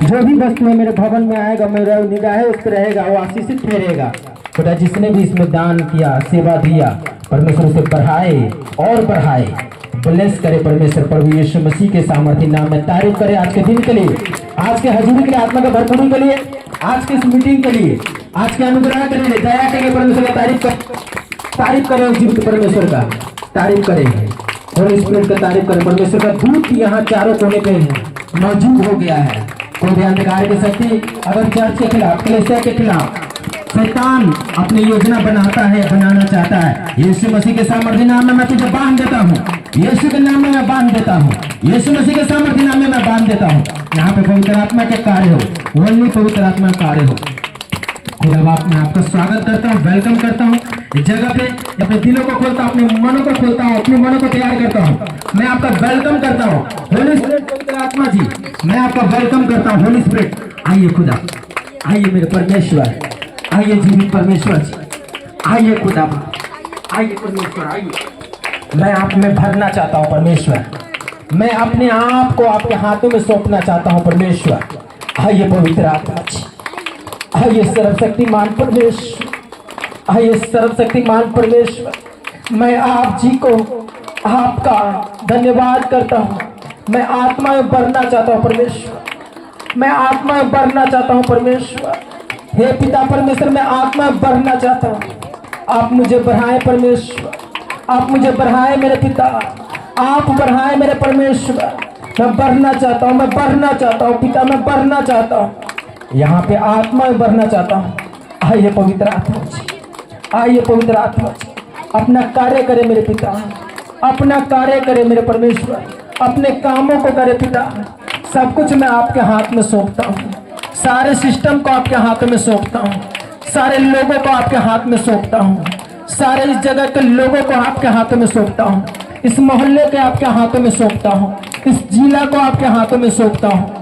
जो भी वस्तु है मेरे भवन में आएगा, मेरा निगाहें उस पर रहेगा, वो आशीषित ठहरेगा। खुदा जिसने भी इसमें दान किया, सेवा दिया, परमेश्वर उसे बढ़ाए और बढ़ाए, ब्लेस करे परमेश्वर। प्रभु यीशु मसीह के सामर्थ्य नाम में तारीफ करे आज के दिन के लिए, आज के हजूरी के लिए, आत्मा का भरपूरी के लिए, आज के इस मीटिंग के लिए, आज के अनुग्रह के लिए। दया करेंगे परमेश्वर का तारीफ करें, जीवित परमेश्वर का तारीफ करेंगे, होली स्पिरिट का तारीफ करें। परमेश्वर का दूत यहाँ चारों कोने पे मौजूद हो गया है। कोई भी अंधकार की शक्ति अगर चर्च के खिलाफ, कलीसिया के खिलाफ शैतान अपनी योजना बनाना चाहता है, यीशु मसीह के सामर्थ्य नाम में मैं तुझे बांध देता हूँ। यीशु के नाम में मैं बांध देता हूँ। यीशु मसीह के सामर्थ्य नाम में मैं बांध देता हूँ। यहाँ पे पवित्र आत्मा के कार्य हो, वही पवित्र आत्मा कार्य हो। खुदा बाप मैं आपका स्वागत करता हूँ, वेलकम करता हूँ इस जगह पे। अपने दिलों को खोलता हूँ, अपने मनों को खोलता हूँ, अपने मनों को तैयार करता हूँ। मैं आपका वेलकम करता हूँ होली स्पिरिट, पवित्र आत्मा जी, मैं आपका वेलकम करता हूँ। होली स्पिरिट आइए, खुदा आइए, मेरे परमेश्वर आइए, जीवित परमेश्वर जी आइए, खुदा आइए, परमेश्वर आइए। मैं आप में भरना चाहता हूँ परमेश्वर, मैं अपने आप को आपके हाथों में सौंपना चाहता हूँ परमेश्वर। आइए पवित्र आत्मा जी, आइए सर्वशक्तिमान परमेश्वर, आइए सर्वशक्तिमान परमेश्वर। मैं आप जी को आपका धन्यवाद करता हूँ। मैं आत्मा में बढ़ना चाहता हूँ परमेश्वर, मैं आत्मा में बढ़ना चाहता हूँ परमेश्वर। हे पिता परमेश्वर, मैं आत्मा में बढ़ना चाहता हूँ, आप मुझे बढ़ाएं परमेश्वर, आप मुझे बढ़ाएं मेरे पिता, आप बढ़ाएं मेरे परमेश्वर। मैं बढ़ना चाहता हूँ, मैं बढ़ना चाहता हूँ पिता, मैं बढ़ना चाहता हूँ, यहाँ पे आत्मा में बढ़ना चाहता हूँ। आइए पवित्र आत्मा जी, आइए पवित्र आत्मा जी, अपना कार्य करे मेरे पिता, अपना कार्य करे मेरे परमेश्वर, अपने कामों को करे पिता। सब कुछ मैं आपके हाथ में सौंपता हूँ, सारे सिस्टम को आपके हाथ में सौंपता हूँ, सारे लोगों को आपके हाथ में सौंपता हूँ, सारे इस जगह के लोगों को आपके हाथों में सौंपता हूँ, इस मोहल्ले के आपके हाथों में सौंपता हूँ, इस जिला को आपके हाथों में सौंपता हूँ।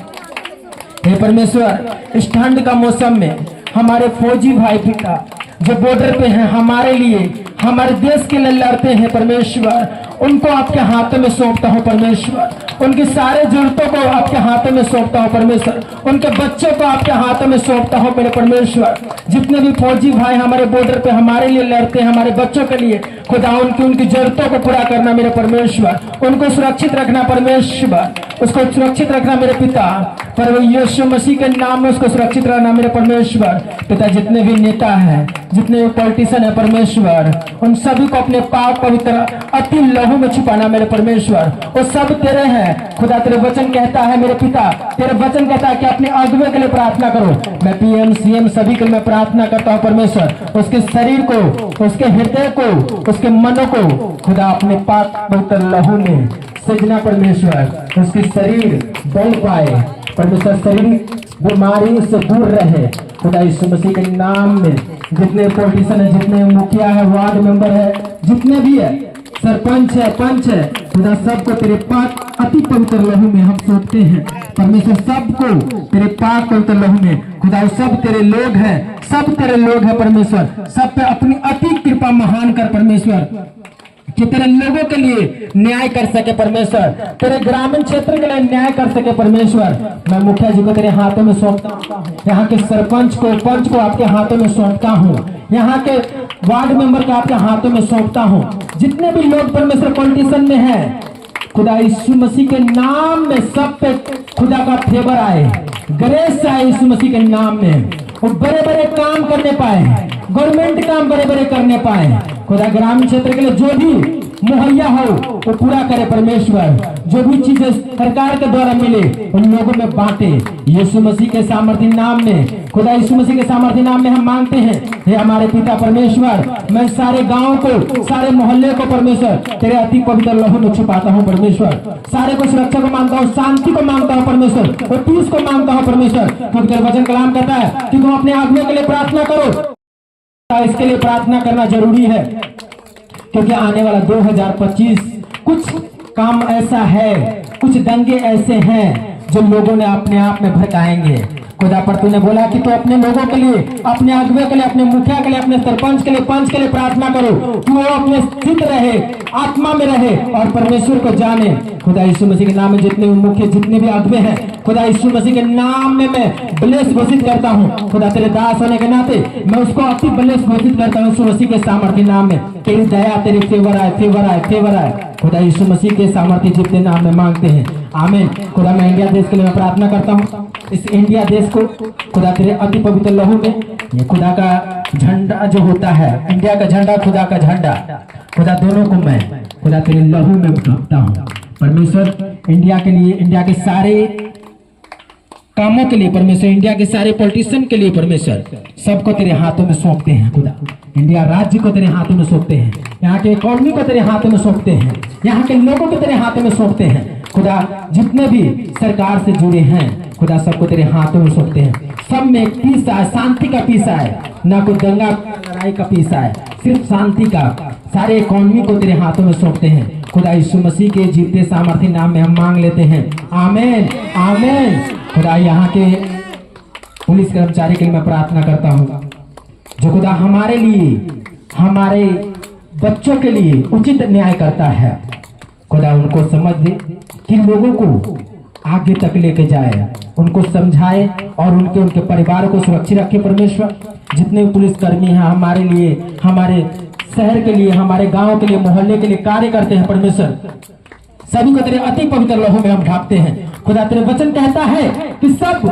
हे परमेश्वर, इस ठंड का मौसम में हमारे फौजी भाई पिता जो बॉर्डर पे हैं, हमारे लिए, हमारे देश के लिए लड़ते हैं परमेश्वर, उनको आपके हाथों में सौंपता हूँ परमेश्वर। उनकी सारे जरूरतों को आपके हाथों में सौंपता हूँ परमेश्वर। उनके बच्चों को आपके हाथों में सौंपता हूँ मेरे परमेश्वर। जितने भी फौजी भाई हमारे बॉर्डर पे हमारे लिए लड़ते हैं, हमारे बच्चों के लिए, खुदा उनकी जरूरतों को पूरा करना मेरे परमेश्वर। उनको सुरक्षित रखना परमेश्वर, उसको सुरक्षित रखना मेरे पिता। पर यीशु मसीह के नाम में उसको सुरक्षित रखना मेरे परमेश्वर। पिता जितने भी नेता हैं, जितने भी पॉलिटिशियन है परमेश्वर, उन सभी को अपने पाक पवित्र अति लहू में छिपाना मेरे परमेश्वर। वो सब तेरे हैं खुदा। तेरे वचन कहता है मेरे पिता, तेरे वचन कहता है कि अपने अगुवे के लिए प्रार्थना करो। मैं पीएम सीएम सभी के लिए मैं प्रार्थना करता हूँ परमेश्वर। उसके शरीर को, उसके हृदय को, उसके मनों को खुदा अपने पाक पवित्र लहू में सजना परमेश्वर। उसकी शरीर बल पाए परमेश्वर, शरीर बीमारी से दूर रहे खुदा यीशु मसीह के नाम में। जितने पॉलिटिशियन है, जितने मुखिया है, वार्ड मेंबर है, जितने भी है, सरपंच है, पंच है, खुदा सबको तेरे पाक अति पवित्र लहू में हम सौंपते हैं परमेश्वर। सबको तेरे पाक पवित्र लहू में खुदा, सब तेरे लोग हैं, सब तेरे लोग हैं परमेश्वर। सब पे अपनी अति कृपा महान कर परमेश्वर, कि तेरे लोगों के लिए न्याय कर सके परमेश्वर, तेरे ग्रामीण क्षेत्र के लिए न्याय कर सके परमेश्वर। मैं मुखिया जी को तेरे हाथों में सौंपता हूँ, यहाँ के सरपंच को, पंच को आपके हाथों में सौंपता हूँ, यहाँ के वार्ड मेंबर को आपके हाथों में सौंपता हूँ। जितने भी लोग परमेश्वर पॉलिटिशियन में है खुदा यीशु मसीह के नाम में, सब पे खुदा का फेवर आए, ग्रेस आए यीशु मसीह के नाम में। वो बड़े बड़े काम करने पाए, गवर्नमेंट काम बड़े बड़े करने पाए खुदा। ग्रामीण क्षेत्र के लिए जो भी मुहैया हो वो पूरा करे परमेश्वर। जो भी चीजें सरकार के द्वारा मिले उन लोगों में बांटे यीशु मसीह के सामर्थ्य नाम में। खुदा यीशु मसीह के सामर्थ्य नाम में हम मांगते हैं। हे हमारे पिता परमेश्वर, मैं सारे गांव को, सारे मोहल्ले को परमेश्वर तेरे अति पवित्र लहू में छुपाता हूँ परमेश्वर। सारे को सुरक्षा को मांगता हूँ, शांति को मांगता हूँ परमेश्वर, और पीस को मांगता हूँ परमेश्वर। क्योंकि तेरा वचन कलाम कहता है कि तुम अपने आदमी के लिए प्रार्थना करो। इसके लिए प्रार्थना करना जरूरी है, क्योंकि आने वाला 2025 कुछ काम ऐसा है, कुछ दंगे ऐसे हैं जो लोगों ने अपने आप में भड़काएंगे, खुदा पर तूने बोला कि तू अपने लोगों के लिए, अपने अगुवे के लिए, अपने मुखिया के लिए, अपने सरपंच के लिए, पंच के लिए प्रार्थना करो कि वो अपने स्थित रहे, आत्मा में रहे और परमेश्वर को जाने। खुदा यीशु मसीह के नाम में जितने भी मुख्य, जितने भी अगुवे हैं, खुदा यीशु मसीह के नाम में मैं ब्लेस घोषित करता हूँ। खुदा तेरे दास होने के नाते मैं उसको अति ब्लेस घोषित करता हूँ यीशु मसीह के सामर्थ्य नाम में। तेरी दया, तेरी फेवर आए, फेवर आए, फेवर आए। खुदा यीशु मसीह के सामर्थ्य जितने नाम में मांगते हैं, आमीन। खुदा मैं इंडिया देश के लिए मैं प्रार्थना करता हूँ। इस इंडिया देश को खुदा तेरे अति पवित्र लहू में, ये खुदा का झंडा जो होता है, इंडिया का झंडा, खुदा का झंडा, खुदा दोनों को मैं खुदा तेरे लहू में ढकता हूँ। परमेश्वर इंडिया के लिए, इंडिया के सारे कामों के लिए परमेश्वर, इंडिया के सारे पॉलिटिशियन के लिए परमेश्वर, सबको तेरे हाथों में सौंपते हैं। खुदा इंडिया राज्य को तेरे हाथों में सौंपते हैं, यहाँ के इकोनॉमी को तेरे हाथों में सौंपते हैं, यहाँ के लोगों को तेरे हाथों में सौंपते हैं। खुदा जितने भी सरकार से जुड़े हैं, खुदा सबको तेरे हाथों में सौंपते हैं। सब में एक पीस आए, शांति का पीस आए, ना कोई दंगा लड़ाई का पीस आए, सिर्फ शांति का। सारे इकोनॉमी को तेरे हाथों में सौंपते हैं। खुदा यीशु मसीह के जीते सामर्थ्य नाम में हम मांग लेते हैं, आमीन, आमीन। खुदा यहाँ के पुलिस कर्मचारी के लिए मैं प्रार्थना करता हूँ, जो खुदा हमारे लिए, हमारे बच्चों के लिए उचित न्याय करता है। खुदा उनको समझ दे कि लोगों को आगे तक लेके जाए, उनको समझाए और उनके परिवार को सुरक्षित रखे। परमेश्वर जितने पुलिसकर्मी हैं हमारे लिए, हमारे शहर के लिए, हमारे गांव के लिए, मोहल्ले के लिए कार्य करते हैं, परमेश्वर सभी को तेरे अति पवित्र लहू में हम ढांपते हैं। खुदा तेरे वचन कहता है कि सब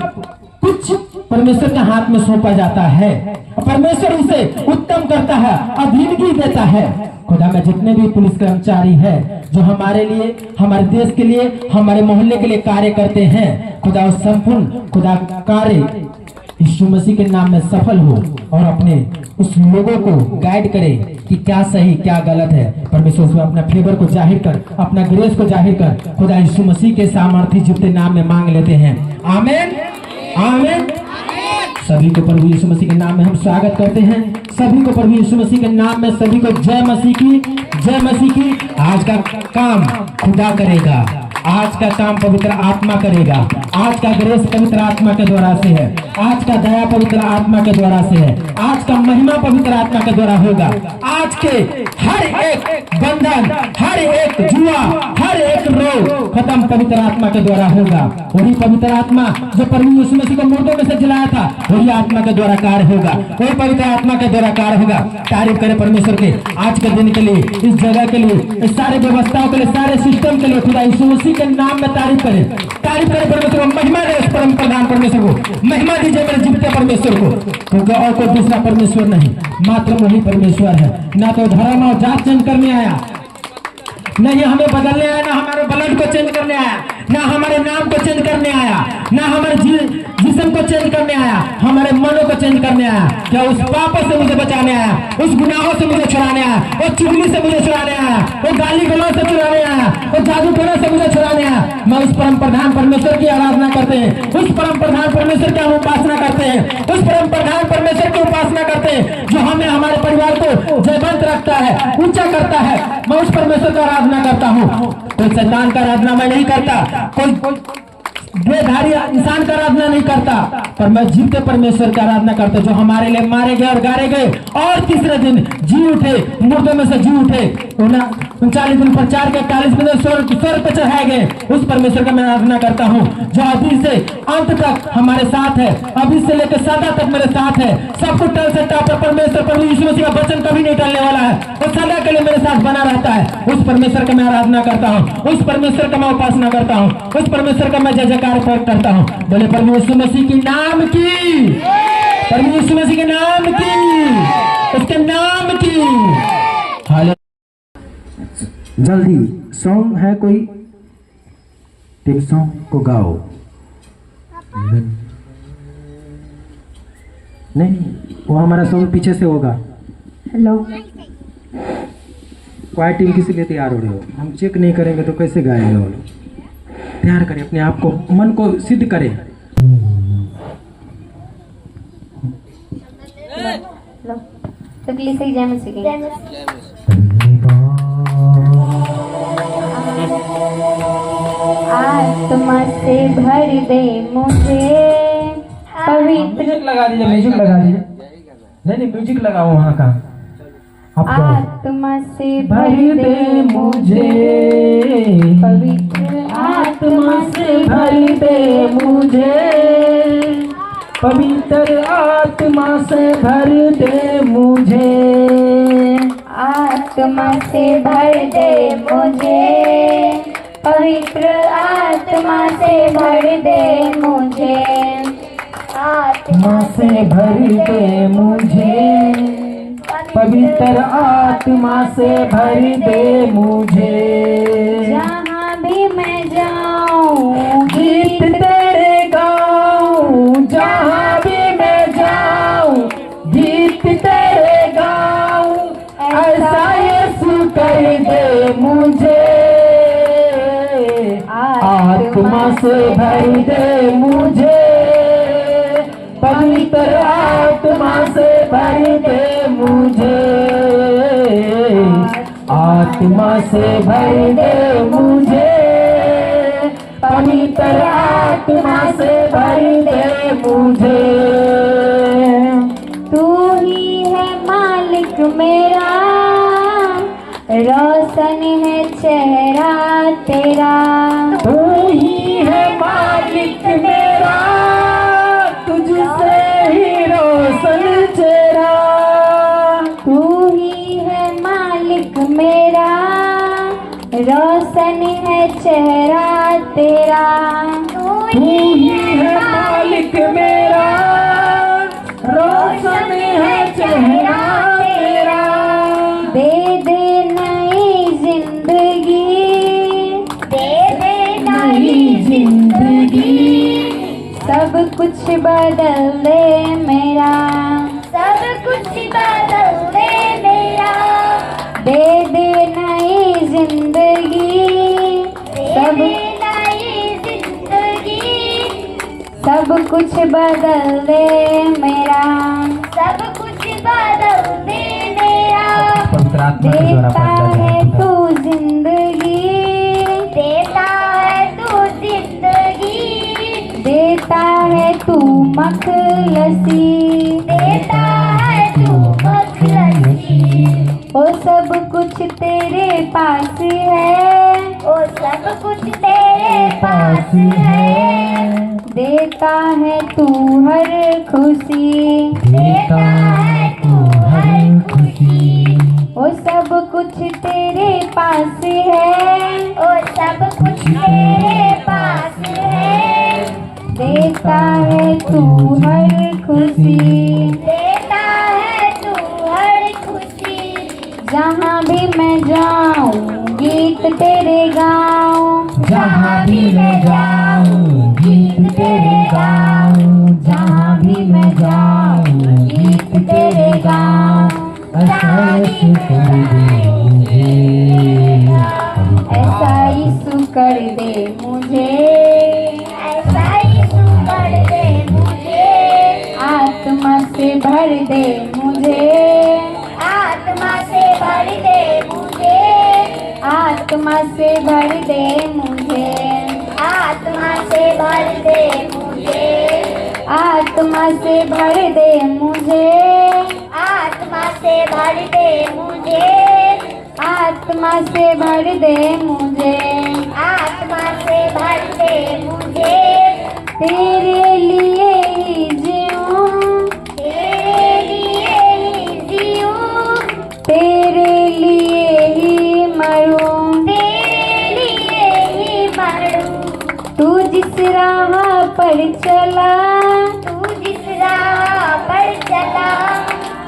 कुछ परमेश्वर के हाथ में सौंपा जाता है, परमेश्वर उसे उत्तम करता है, अधीनगी देता है। खुदा मैं जितने भी पुलिस कर्मचारी हैं जो हमारे लिए, हमारे देश के लिए, हमारे मोहल्ले के लिए कार्य करते हैं, खुदा उस संपूर्ण खुदा कार्य यीशु मसीह के नाम में सफल हो और अपने उस लोगों को गाइड करे कि क्या सही क्या गलत है। परमेश्वर उसमें अपना फेवर को जाहिर कर, अपना ग्रेस को जाहिर कर। खुदा यीशु मसीह के सामर्थ्य जितने नाम में मांग लेते हैं, आमीन, आमीन। सभी को प्रभु यीशु मसीह के नाम में हम स्वागत करते हैं। सभी को प्रभु यीशु मसीह के नाम में सभी को जय मसीह की, जय मसीह की। आज का काम खुदा करेगा, आज का काम पवित्र आत्मा करेगा, आज का ग्रेस पवित्र आत्मा के द्वारा से है, आज का दया पवित्र आत्मा के द्वारा से है, आज का महिमा पवित्र आत्मा के द्वारा होगा। आज के हर एक बंधन, हर एक जुआ, हर एक रोग खत्म पवित्र आत्मा के द्वारा होगा। वही पवित्र आत्मा जो प्रभु यीशु मसीह को मुर्दों में से जिलाया था, वही आत्मा के द्वारा कार्य होगा, वही पवित्र आत्मा के द्वारा कार्य होगा। तारीफ करें परमेश्वर के आज के दिन के लिए, इस जगह के लिए, इस सारे व्यवस्थाओं के लिए, सारे सिस्टम के लिए। खुदा यीशु मसीह के नाम में तारीफ करें, तारीफ करें परमेश्वर को, महिमा दे उस परम प्रधान परमेश्वर को, महिमा दीजिए मेरे जीवते परमेश्वर को, क्योंकि और कोई दूसरा परमेश्वर नहीं, मात्र वही परमेश्वर है। ना तो धर्म और जात चेंज करने आया, नहीं हमें बदलने आया, ना हमारे ब्लड को चेंज करने आया, ना हमारे नाम को चेंज करने आया, ना हमारे जिस्म को चेंज करने आया, हमारे मनों को चेंज करने आया। क्या उस पापों से मुझे बचाने आया, उस गुनाहों से मुझे छुड़ाने आया, वो चुगली से मुझे छुड़ाने आया, वो गाली गलौज से छुड़ाने आया, वो जादूगरों से मुझे छुड़ाने आया। मैं उस परम प्रधान परमेश्वर की आराधना करते हैं, उस परम प्रधान परमेश्वर की हम उपासना करते हैं, उस परम प्रधान परमेश्वर की उपासना करते हैं जो हमें, हमारे परिवार को जयवंत रखता है, ऊंचा करता है। मैं उस परमेश्वर का आराधना करता हूँ। कोई शैतान का आराधना मैं नहीं करता, कोई बेधारी इंसान का आराधना नहीं करता, पर मैं जीवते परमेश्वर का आराधना करता जो हमारे लिए मारे गए और गाड़े गए और तीसरे दिन जी उठे, मुर्दों में से जी उठे, 39 दिन पर 4 के 41 दिन स्वर्ग पर चढ़ाए गए। उस परमेश्वर का मैं आराधना करता हूँ जो अभी से अंत तक हमारे साथ है, अभी से लेकर सदा तक मेरे साथ है। सब कुछ टल सकता है, परमेश्वर प्रभु यीशु मसीह का वचन कभी नहीं टलने वाला है, वो सदा के लिए मेरे साथ बना रहता है। उस परमेश्वर का मैं आराधना करता हूँ, उस परमेश्वर का मैं उपासना करता हूँ, उस परमेश्वर का मैं जय जयकार करता हूँ। बोले प्रभु यीशु मसीह के नाम की, प्रभु यीशु मसीह के नाम की, उसके नाम की। जल्दी सॉन्ग है कोई, एक सॉन्ग को गाओ। नहीं, वो हमारा सॉन्ग पीछे से होगा। हेलो, क्वायर टीम किस लिए तैयार हो रहे हो? हम चेक नहीं करेंगे तो कैसे गाएंगे वो लोग? तैयार करें अपने आप को, मन को सिद्ध करें। तकलीफ से जय मसीह की। आत्मा से भर दे मुझे, पवित्र म्यूजिक लगा दीजिए, म्यूजिक लगा दीजिए। नहीं म्यूजिक लगाओ वहाँ का। आप गाओ। आत्मा से भर दे मुझे, पवित्र आत्मा से भर दे मुझे, पवित्र आत्मा से भर दे मुझे, आत्मा से भर दे मुझे, पवित्र आत्मा से भर दे मुझे, आत्मा से भर दे मुझे, पवित्र आत्मा से भर दे मुझे। जहाँ भी मैं जाऊँ गीत तेरे गाऊं, जहाँ भी मैं जाऊं गीत तेरे गाऊं, ऐसा यीशु कर दे मुझे, आत्मा से भर दे मुझे, पवित्र आत्मा से भर दे मुझे, आत्मा से भर दे मुझे, पवित्र आत्मा से भर दे मुझे। तू ही है मालिक मेरा, रोशन है चेहरा तेरा, तू ही है मालिक मेरा, तुझसे ही रोशन चेहरा, तू ही है मालिक मेरा, रोशन है चेहरा तेरा, तू ही है मालिक मेरा, रोशन है चेहरा तेरा। दे दे नई जिंदगी, दे दे नई जिंदगी, सब कुछ बदल दे मेरा, सब कुछ बदल दे मेरा, दे दे नई जिंदगी, सब नई जिंदगी, सब कुछ बदल दे मेरा, सब कुछ बदल दे मेरा, पवित्र आत्मा के द्वारा देता बदला है जाए। तू जिंदगी, देता है तू जिंदगी, देता है तू मखलसी, देता है तू मखलसी, वो सब कुछ तेरे पास है, वो सब कुछ तेरे पास है, देता है तू हर खुशी, देता है तू हर खुशी, वो सब कुछ तेरे पास है, वो सब कुछ तेरे पास है, देता है तू हर खुशी, देता है तू हर खुशी, जहाँ भी मैं जाऊँ गीत तेरे गाऊँ, जहाँ भी मैं जाऊँ गीत तेरे गाऊँ, जहाँ भी मैं जाऊँ गीत तेरे गाऊँ, ऐसा यीशु कर दे मुझे, ऐसा यीशु कर दे मुझे, ऐसा यीशु कर दे मुझे, आत्मा से भर दे मुझे, आत्मा से भर दे मुझे, आत्मा से भर दे मुझे, आत्मा से भर दे मुझे, आत्मा से भर दे मुझे, आत्मा से भर दे मुझे, आत्मा से भर दे मुझे, आत्मा से भर दे मुझे, तेरे लिए ही जीऊं, तेरे लिए ही जीऊं, तेरे लिए ही मरूं, तेरे लिए ही मरूं, तू जिस राह पर चला, तू जिस राह पर चला,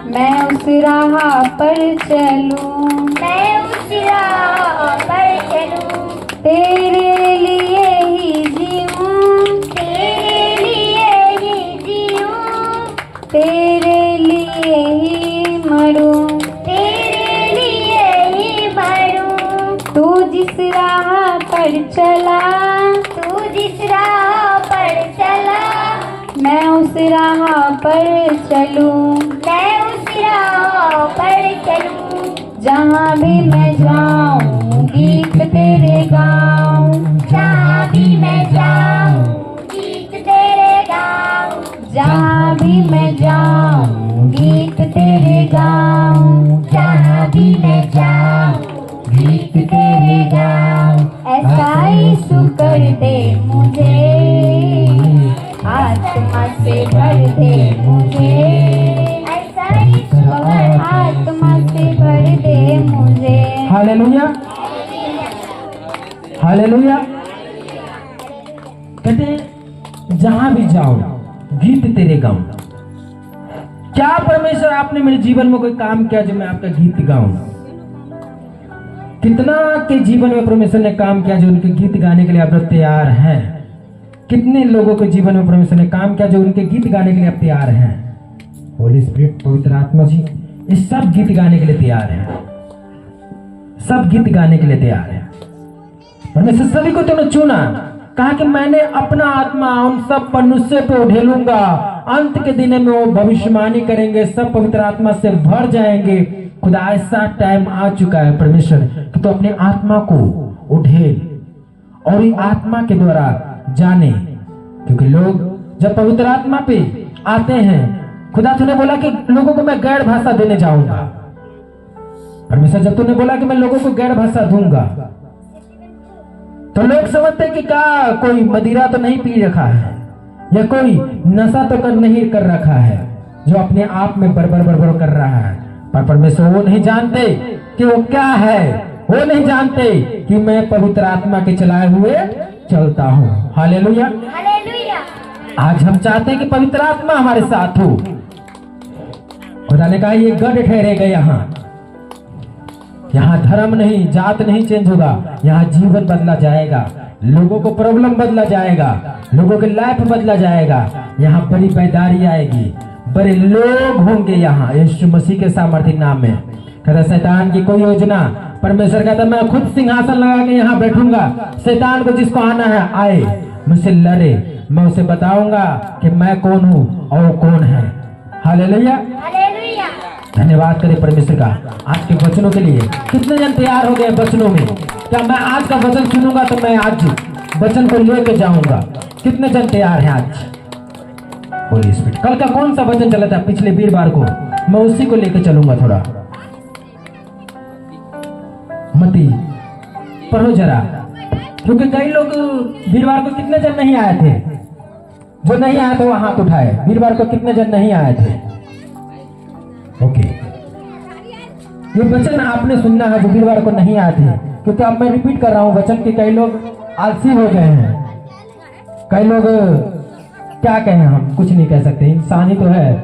मैं उस राह पर चलूं, मैं उस राह पर चलूं, तेरे लिए ही जीऊं, तेरे लिए ही जीऊं, तेरे लिए ही मरूं, तेरे लिए ही मरूं, तू जिस राह पर चला, तू जिस राह पर चला, मैं उस राह पर चलूं, मैं उस राह पर चलूं, जहाँ भी मैं जाऊँ गीत तेरे गाऊँ, जहाँ भी मैं जाऊँ गीत तेरे गाऊँ, जहाँ भी मैं जाऊँ गीत तेरे गाऊँ, जहाँ भी मैं जाऊँ गीत तेरे गाऊँ। ऐसा यीशु कर दे मुझे, आत्मा से भर दे मुझे, ऐसा यीशु आत्मा से भर दे मुझे। Hallelujah, hallelujah. कहते जहां भी जाओ गीत तेरे गाऊं। क्या परमेश्वर आपने मेरे जीवन में कोई काम किया जो मैं आपका गीत गाऊं? कितना के जीवन में परमेश्वर ने काम किया जो उनके गीत गाने के लिए आप लोग तैयार हैं? कितने लोगों के जीवन में परमेश्वर ने काम किया जो उनके गीत गाने के लिए आप तैयार हैं? होली स्पिरिट, पवित्र आत्मा जी, ये सब गीत गाने के लिए तैयार हैं, सब गीत गाने के लिए तैयार हैं। परमेश्वर सभी को तुमने चुना, कहा कि मैंने अपना आत्मा उन सब मनुष्य पे उधेलूंगा, अंत के दिन में वो भविष्यवाणी करेंगे, सब पवित्र आत्मा से भर जाएंगे। खुदा ऐसा टाइम आ चुका है परमेश्वर कि तो अपने आत्मा को उधेल और ये आत्मा के द्वारा जाने, क्योंकि लोग जब पवित्र आत्मा पे आते हैं, खुदा तूने बोला कि लोगों को मैं गैर भाषा देने जाऊंगा। परमेश्वर जब तूने बोला कि मैं लोगों को गैर भाषा दूंगा, तो लोग समझते कि क्या कोई मदिरा तो नहीं पी रखा है या कोई नशा तो नहीं कर रखा है जो अपने आप में बड़बड़ कर रहा है। पर परमेश्वर वो नहीं जानते कि वो क्या है, वो नहीं जानते कि मैं पवित्र आत्मा के चलाए हुए चलता हूँ। Hallelujah, hallelujah. आज हम चाहते हैं कि पवित्र आत्मा हमारे साथ हो। खुदा ने कहा ये गढ़ ठहरेगा, यहाँ धर्म नहीं, जात नहीं चेंज होगा, यहाँ जीवन बदला जाएगा, लोगों को प्रॉब्लम बदला जाएगा, लोगों के लाइफ बदला जाएगा, यहाँ बड़ी पैदारी आएगी, बड़े लोग होंगे यहाँ यीशु मसीह के सामर्थ्य नाम में। कहता शैतान की कोई योजना, परमेश्वर कहता मैं खुद सिंहासन लगा के यहाँ बैठूंगा, शैतान को जिसको आना है आए, मुझसे लड़े, मैं उसे बताऊंगा कि मैं कौन हूँ और कौन है। Hallelujah, hallelujah. धन्यवाद करें परमेश्वर का आज के वचनों के लिए। कितने जन तैयार हो गए वचनों में? क्या मैं आज का वचन सुनूंगा तो मैं आज वचन को लेकर जाऊंगा? कितने जन तैयार हैं आज? होली स्पिरिट, कल का कौन सा वचन चला था पिछले वीरवार को? मैं उसी को लेकर चलूंगा। थोड़ा मती पढ़ो जरा, क्योंकि कई लोग वीरवार को कितने जन नहीं आए थे? जो नहीं आए थे वो हाथ उठाए। वीरवार को कितने जन नहीं आए थे? ओके, ये वचन आपने सुनना है जो वीरवार को नहीं आए थे, क्योंकि अब मैं रिपीट कर रहा हूँ वचन के। कई लोग आलसी हो गए हैं, कई लोग क्या कहें, हम कुछ नहीं कह सकते, इंसान ही तो है,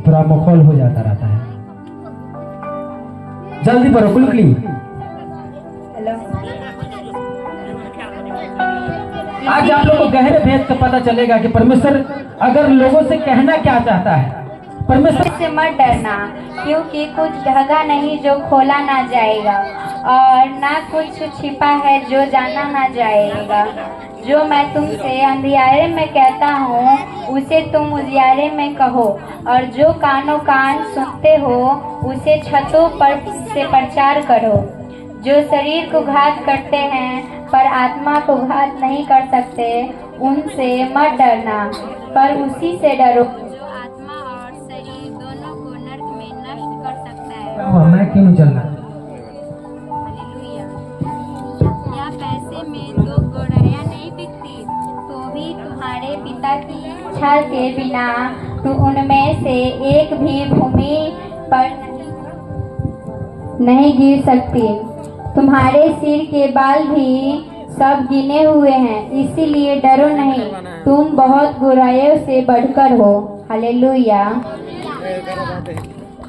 थोड़ा मखौल हो जाता रहता है। जल्दी पढ़ो कुलकली। आज आप लोगों को गहरे भेद का पता चलेगा कि परमेश्वर अगर लोगों से कहना क्या चाहता है। परमेश्वर से मत डरना, क्योंकि कुछ धागा नहीं जो खोला ना जाएगा, और ना कुछ छिपा है जो जाना ना जाएगा। जो मैं तुमसे अंधियारे में कहता हूँ उसे तुम उजियारे में कहो, और जो कानों कान सुनते हो उसे छतों पर से प्रचार करो। जो शरीर को घात करते हैं पर आत्मा को घात नहीं कर सकते, उनसे मत डरना, पर उसी से डरो जो आत्मा और शरीर दोनों को नरक में नष्ट कर सकता है। मैं क्यों नहीं चलना? हालेलुया। क्या पैसे में दो गौरैया नहीं बिकती, तो भी तुम्हारे पिता की इच्छा के बिना तो उनमें से एक भी भूमि पर नहीं गिर सकती। तुम्हारे सिर के बाल भी सब गिने हुए हैं, इसीलिए डरो नहीं, तुम बहुत बुराइयों से बढ़कर हो। हालेलुया।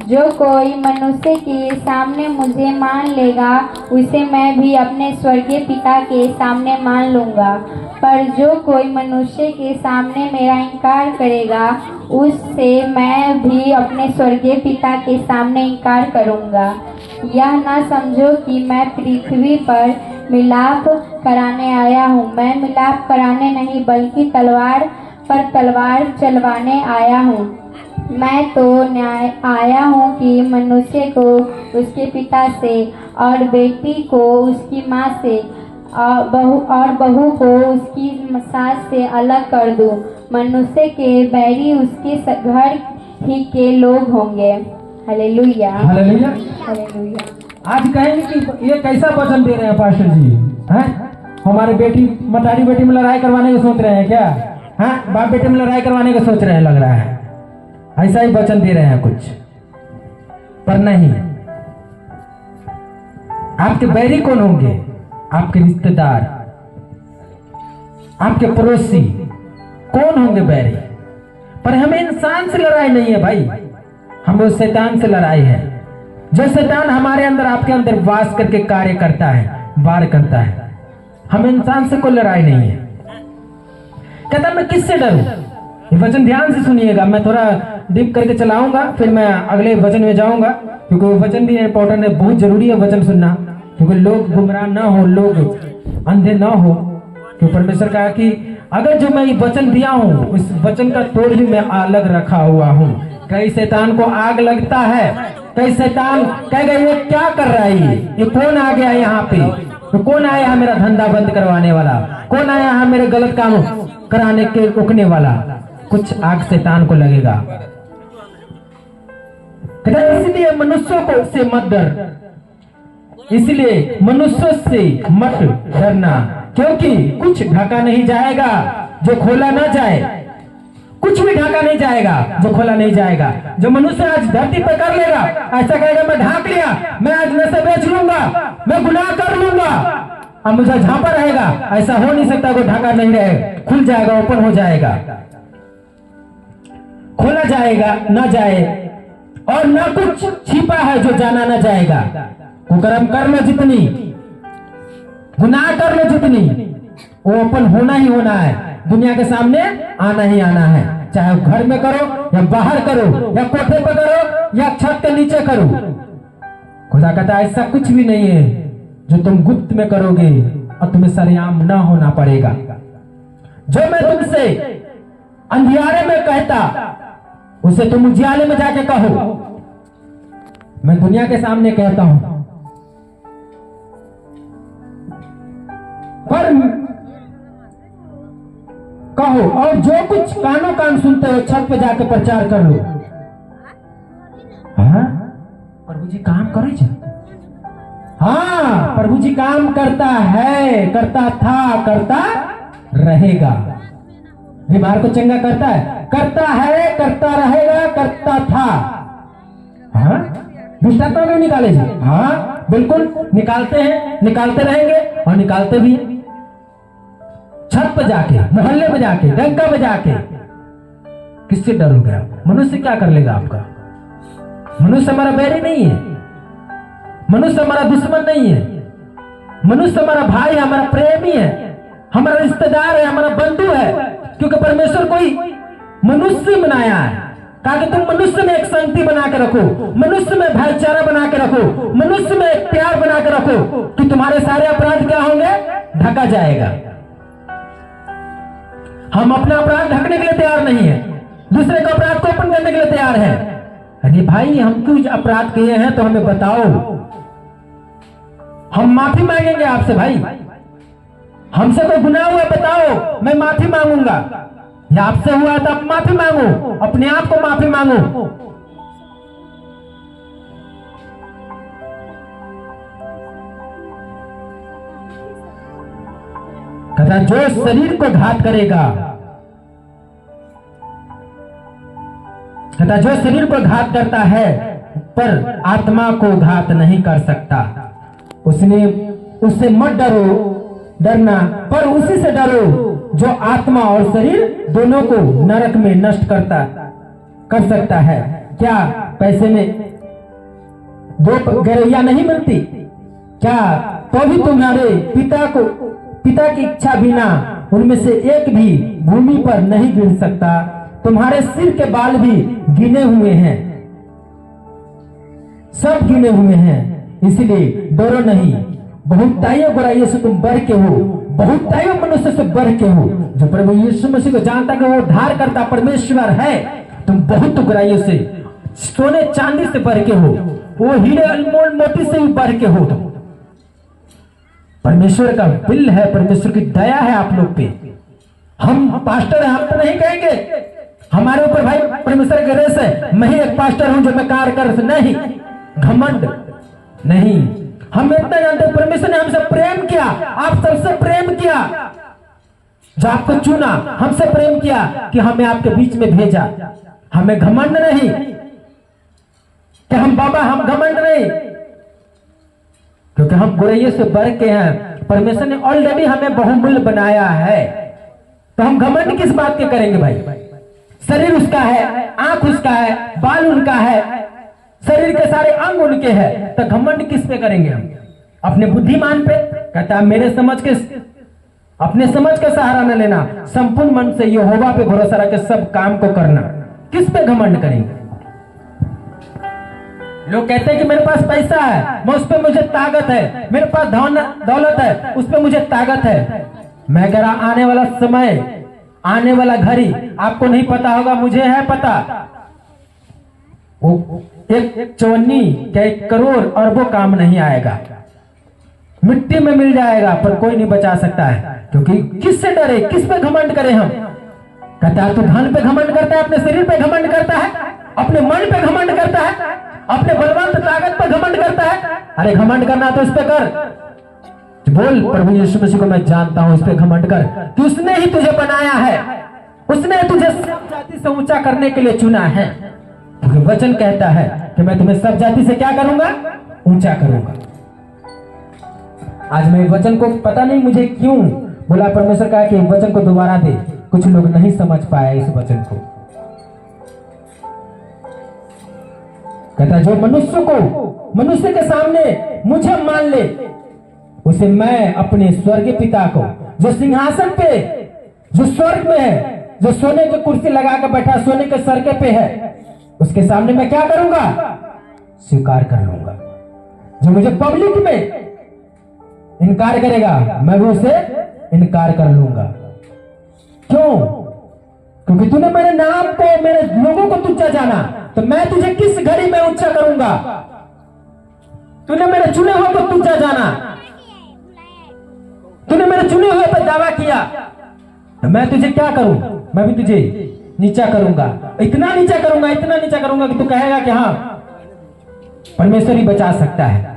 जो कोई मनुष्य के सामने मुझे मान लेगा, उसे मैं भी अपने स्वर्गीय पिता के सामने मान लूँगा। पर जो कोई मनुष्य के सामने मेरा इनकार करेगा, उससे मैं भी अपने स्वर्गीय पिता के सामने इनकार करूँगा। यह ना समझो कि मैं पृथ्वी पर मिलाप कराने आया हूँ। मैं मिलाप कराने नहीं, बल्कि तलवार पर तलवार चलवाने आया हूँ। मैं तो न्याय आया हूँ कि मनुष्य को उसके पिता से, और बेटी को उसकी माँ से, और बहू को उसकी सास से अलग कर दूँ। मनुष्य के बैरी उसके घर ही के लोग होंगे। Hallelujah hallelujah. हालेलुया। आज कहेंगे कि ये कैसा वचन दे रहे हैं पास्टर जी, हैं? हमारे बेटी मतारी बेटी में लड़ाई करवाने का सोच रहे हैं क्या? हाँ, बाप बेटे में लड़ाई करवाने का सोच रहे हैं, लग रहा है ऐसा ही वचन दे रहे हैं कुछ, पर नहीं। आपके बैरी कौन होंगे? आपके रिश्तेदार, आपके पड़ोसी कौन होंगे बैरी? पर हमें इंसान से लड़ाई नहीं है भाई, हमें उस शैतान से लड़ाई है। जो शैतान हमारे अंदर, आपके अंदर वास करके कार्य करता है, वार करता है। हमें इंसान से कोई लड़ाई नहीं है। कहता मैं किससे डरूं? ये वचन ध्यान से सुनिएगा, मैं थोड़ा डीप करके चलाऊंगा, फिर मैं अगले वचन में जाऊंगा, क्योंकि वो वचन भी इंपॉर्टेंट है, बहुत जरूरी है वचन सुनना, क्योंकि लोग गुमराह ना हो, लोग अंधे ना हो। क्योंकि परमेश्वर कहा कि अगर जो मैं ये वचन दिया हूँ, उस वचन का तोड़ भी मैं अलग रखा हुआ हूँ। कई शैतान को आग लगता है, कई शैतान कहेगा ये क्या कर रहा है, ये कौन आ गया यहाँ पे, तो कौन आया है मेरा धंधा बंद करवाने वाला, कौन आया है मेरे गलत काम कराने के रोकने वाला? कुछ आग शैतान को लगेगा। इसलिए मनुष्यों को से मत डर, इसलिए मनुष्यों से मत डरना, क्योंकि कुछ ढका नहीं जाएगा जो खोला ना जाए। कुछ भी ढका नहीं जाएगा जो खोला नहीं जाएगा। जो मनुष्य आज धरती पर कर लेगा, ऐसा कहेगा मैं ढाक लिया, मैं आज नशा बेच लूंगा, मैं गुनाह कर लूंगा, अब मुझे झांपा रहेगा, ऐसा हो नहीं सकता। वो ढका नहीं रहे, खुल जाएगा, ओपन हो जाएगा, खोला जाएगा ना जाए, और ना कुछ छिपा है जो जाना ना जाएगा। कुकर्म कर लो जितनी, गुनाह कर लो जितनी, वो ओपन होना ही होना है, दुनिया के सामने आना ही आना है। चाहे घर में करो या बाहर करो या कोठे पर करो या छत के नीचे करो। खुदा कहता ऐसा कुछ भी नहीं है जो तुम गुप्त में करोगे और तुम्हें सरेआम ना होना पड़ेगा। जो मैं तुमसे अंधियारे में कहता उसे तुम उजियाले में जाके कहो। मैं दुनिया के सामने कहता हूं, पर कहो, और जो कुछ कानों कान सुनते हो छत पे जाके प्रचार कर लो। हाँ, प्रभु जी काम करे छे। हाँ, प्रभु जी काम करता है, करता था, करता रहेगा। बीमार को चंगा करता है, करता है, करता रहेगा, करता था। हाँ, दुष्टात्मा नहीं निकाले जी? हाँ बिल्कुल निकालते हैं, निकालते रहेंगे और निकालते भी। छत पर जाके, मोहल्ले में जाके, डंका में जाके, किससे डरोगे आप? मनुष्य क्या कर लेगा आपका? मनुष्य हमारा बैरी नहीं है, मनुष्य हमारा दुश्मन नहीं है, मनुष्य हमारा भाई है, हमारा प्रेमी है, हमारा रिश्तेदार है, हमारा बंधु है। क्योंकि परमेश्वर कोई मनुष्य बनाया है, कहा कि तुम मनुष्य में एक संगति बना के रखो, मनुष्य में भाईचारा बना के रखो, मनुष्य में एक प्यार बना के रखो, कि तुम्हारे सारे अपराध क्या होंगे? ढका जाएगा। हम अपना अपराध ढकने के लिए तैयार नहीं है, दूसरे का अपराध को ओपन करने के लिए तैयार है। अरे भाई हम क्यों अपराध किए हैं तो हमें बताओ, हम माफी मांगेंगे आपसे। भाई हमसे कोई गुनाह हुआ बताओ, मैं माफी मांगूंगा। या आपसे हुआ तो आप माफी मांगो, अपने आप को माफी मांगो। कहता जो शरीर को घात करेगा, कहता जो शरीर को घात करता है पर आत्मा को घात नहीं कर सकता। उससे मत डरो, डरना, पर उसी से डरो जो आत्मा और शरीर दोनों को नरक में नष्ट कर सकता है। क्या पैसे में दो गरैया नहीं मिलती? क्या तो भी तुम्हारे पिता की इच्छा बिना उनमें से एक भी भूमि पर नहीं गिर सकता? तुम्हारे सिर के बाल भी गिने हुए हैं, सब गिने हुए हैं, इसलिए डरो नहीं। बहुताइयों बुराइयों से तुम बढ़ के हो, बहुताइयों मनुष्य से बढ़ के हो। जो प्रभु यीशु मसीह को जानता कि वो उद्धार करता परमेश्वर है, तुम बहुत बुराइयों से, सोने चांदी से बढ़ के हो, वो हीरे अनमोल मोती से भी बढ़ के हो। तुम परमेश्वर का बिल है, परमेश्वर की दया है आप लोग पे। हम पास्टर हैं, हम तो नहीं कहेंगे हमारे ऊपर भाई परमेश्वर की ग्रेस है, मैं ही एक पास्टर हूं जो मैं कार्य कर, नहीं, घमंड नहीं। हम इतना जानते हैं परमेश्वर ने हमसे प्रेम किया, आप सबसे प्रेम किया, जो आपको चुना, हमसे प्रेम किया कि हमें आपके बीच में भेजा। हमें घमंड नहीं कि हम बाबा, हम घमंड नहीं, क्योंकि हम गुरैये से बढ़ के हैं। परमेश्वर ने ऑलरेडी हमें बहुमूल्य बनाया है, तो हम घमंड किस बात के करेंगे भाई? शरीर उसका है, आंख उसका है, बाल उनका है, शरीर के सारे अंग उनके हैं, तो घमंड किस पे करेंगे हम? अपने बुद्धिमान पे? कहता है मेरे समझ के, अपने समझ का सहारा न लेना, संपूर्ण मन से यहोवा पे भरोसा रख के सब काम को करना। किस पे घमंड करेंगे? लोग कहते हैं कि मेरे पास पैसा है, मैं उस पर मुझे ताकत है, मेरे पास धन दौलत है, उस पर मुझे ताकत है। मैं कह रहा आने वाला समय, आने वाला घड़ी आपको नहीं पता होगा, मुझे है पता। वो एक चवन्नी क्या 1 करोड़ अरबों काम नहीं आएगा, मिट्टी में मिल जाएगा, पर कोई नहीं बचा सकता है। क्योंकि किससे डरे, किस पे घमंड करें हम? कहता है तू धन पे घमंड करता है, अपने शरीर पे घमंड करता है, अपने मन पे घमंड करता है, अपने बलवंत ताकत पे घमंड करता है। अरे घमंड करना तो इस पे कर, बोल प्रभु यीशु मसीह को मैं जानता हूं, इस पे घमंड कर कि उसने ही तुझे बनाया है, उसने तुझे सब जाति से ऊंचा करने के लिए चुना है। क्योंकि वचन कहता है कि मैं तुम्हें सब जाति से क्या करूंगा? ऊंचा करूंगा। आज मैं वचन को पता नहीं मुझे क्यों बोला, परमेश्वर कहा कि वचन को दोबारा दे, कुछ लोग नहीं समझ पाए इस वचन को। कहता जो मनुष्य के सामने मुझे मान ले, उसे मैं अपने स्वर्गीय पिता को, जो सिंहासन पे, जो स्वर्ग में है, जो सोने की कुर्सी लगा कर बैठा, सोने के सरके पे है, उसके सामने मैं क्या करूंगा? स्वीकार कर लूंगा। जो मुझे पब्लिक में इनकार करेगा, मैं भी उसे इनकार कर लूंगा। क्यों? क्योंकि तूने मेरे नाम को, मेरे लोगों को तुच्छ जाना, तो मैं तुझे किस घड़ी में ऊंचा करूंगा? तूने मेरे चुने हुए को तुच्छ जाना, तूने मेरे चुने हुए पर दावा किया, तो मैं तुझे क्या करूं? मैं भी तुझे नीचा करूंगा, इतना नीचा करूंगा, इतना नीचा करूंगा कि तू कहेगा कि हाँ परमेश्वर ही बचा सकता है।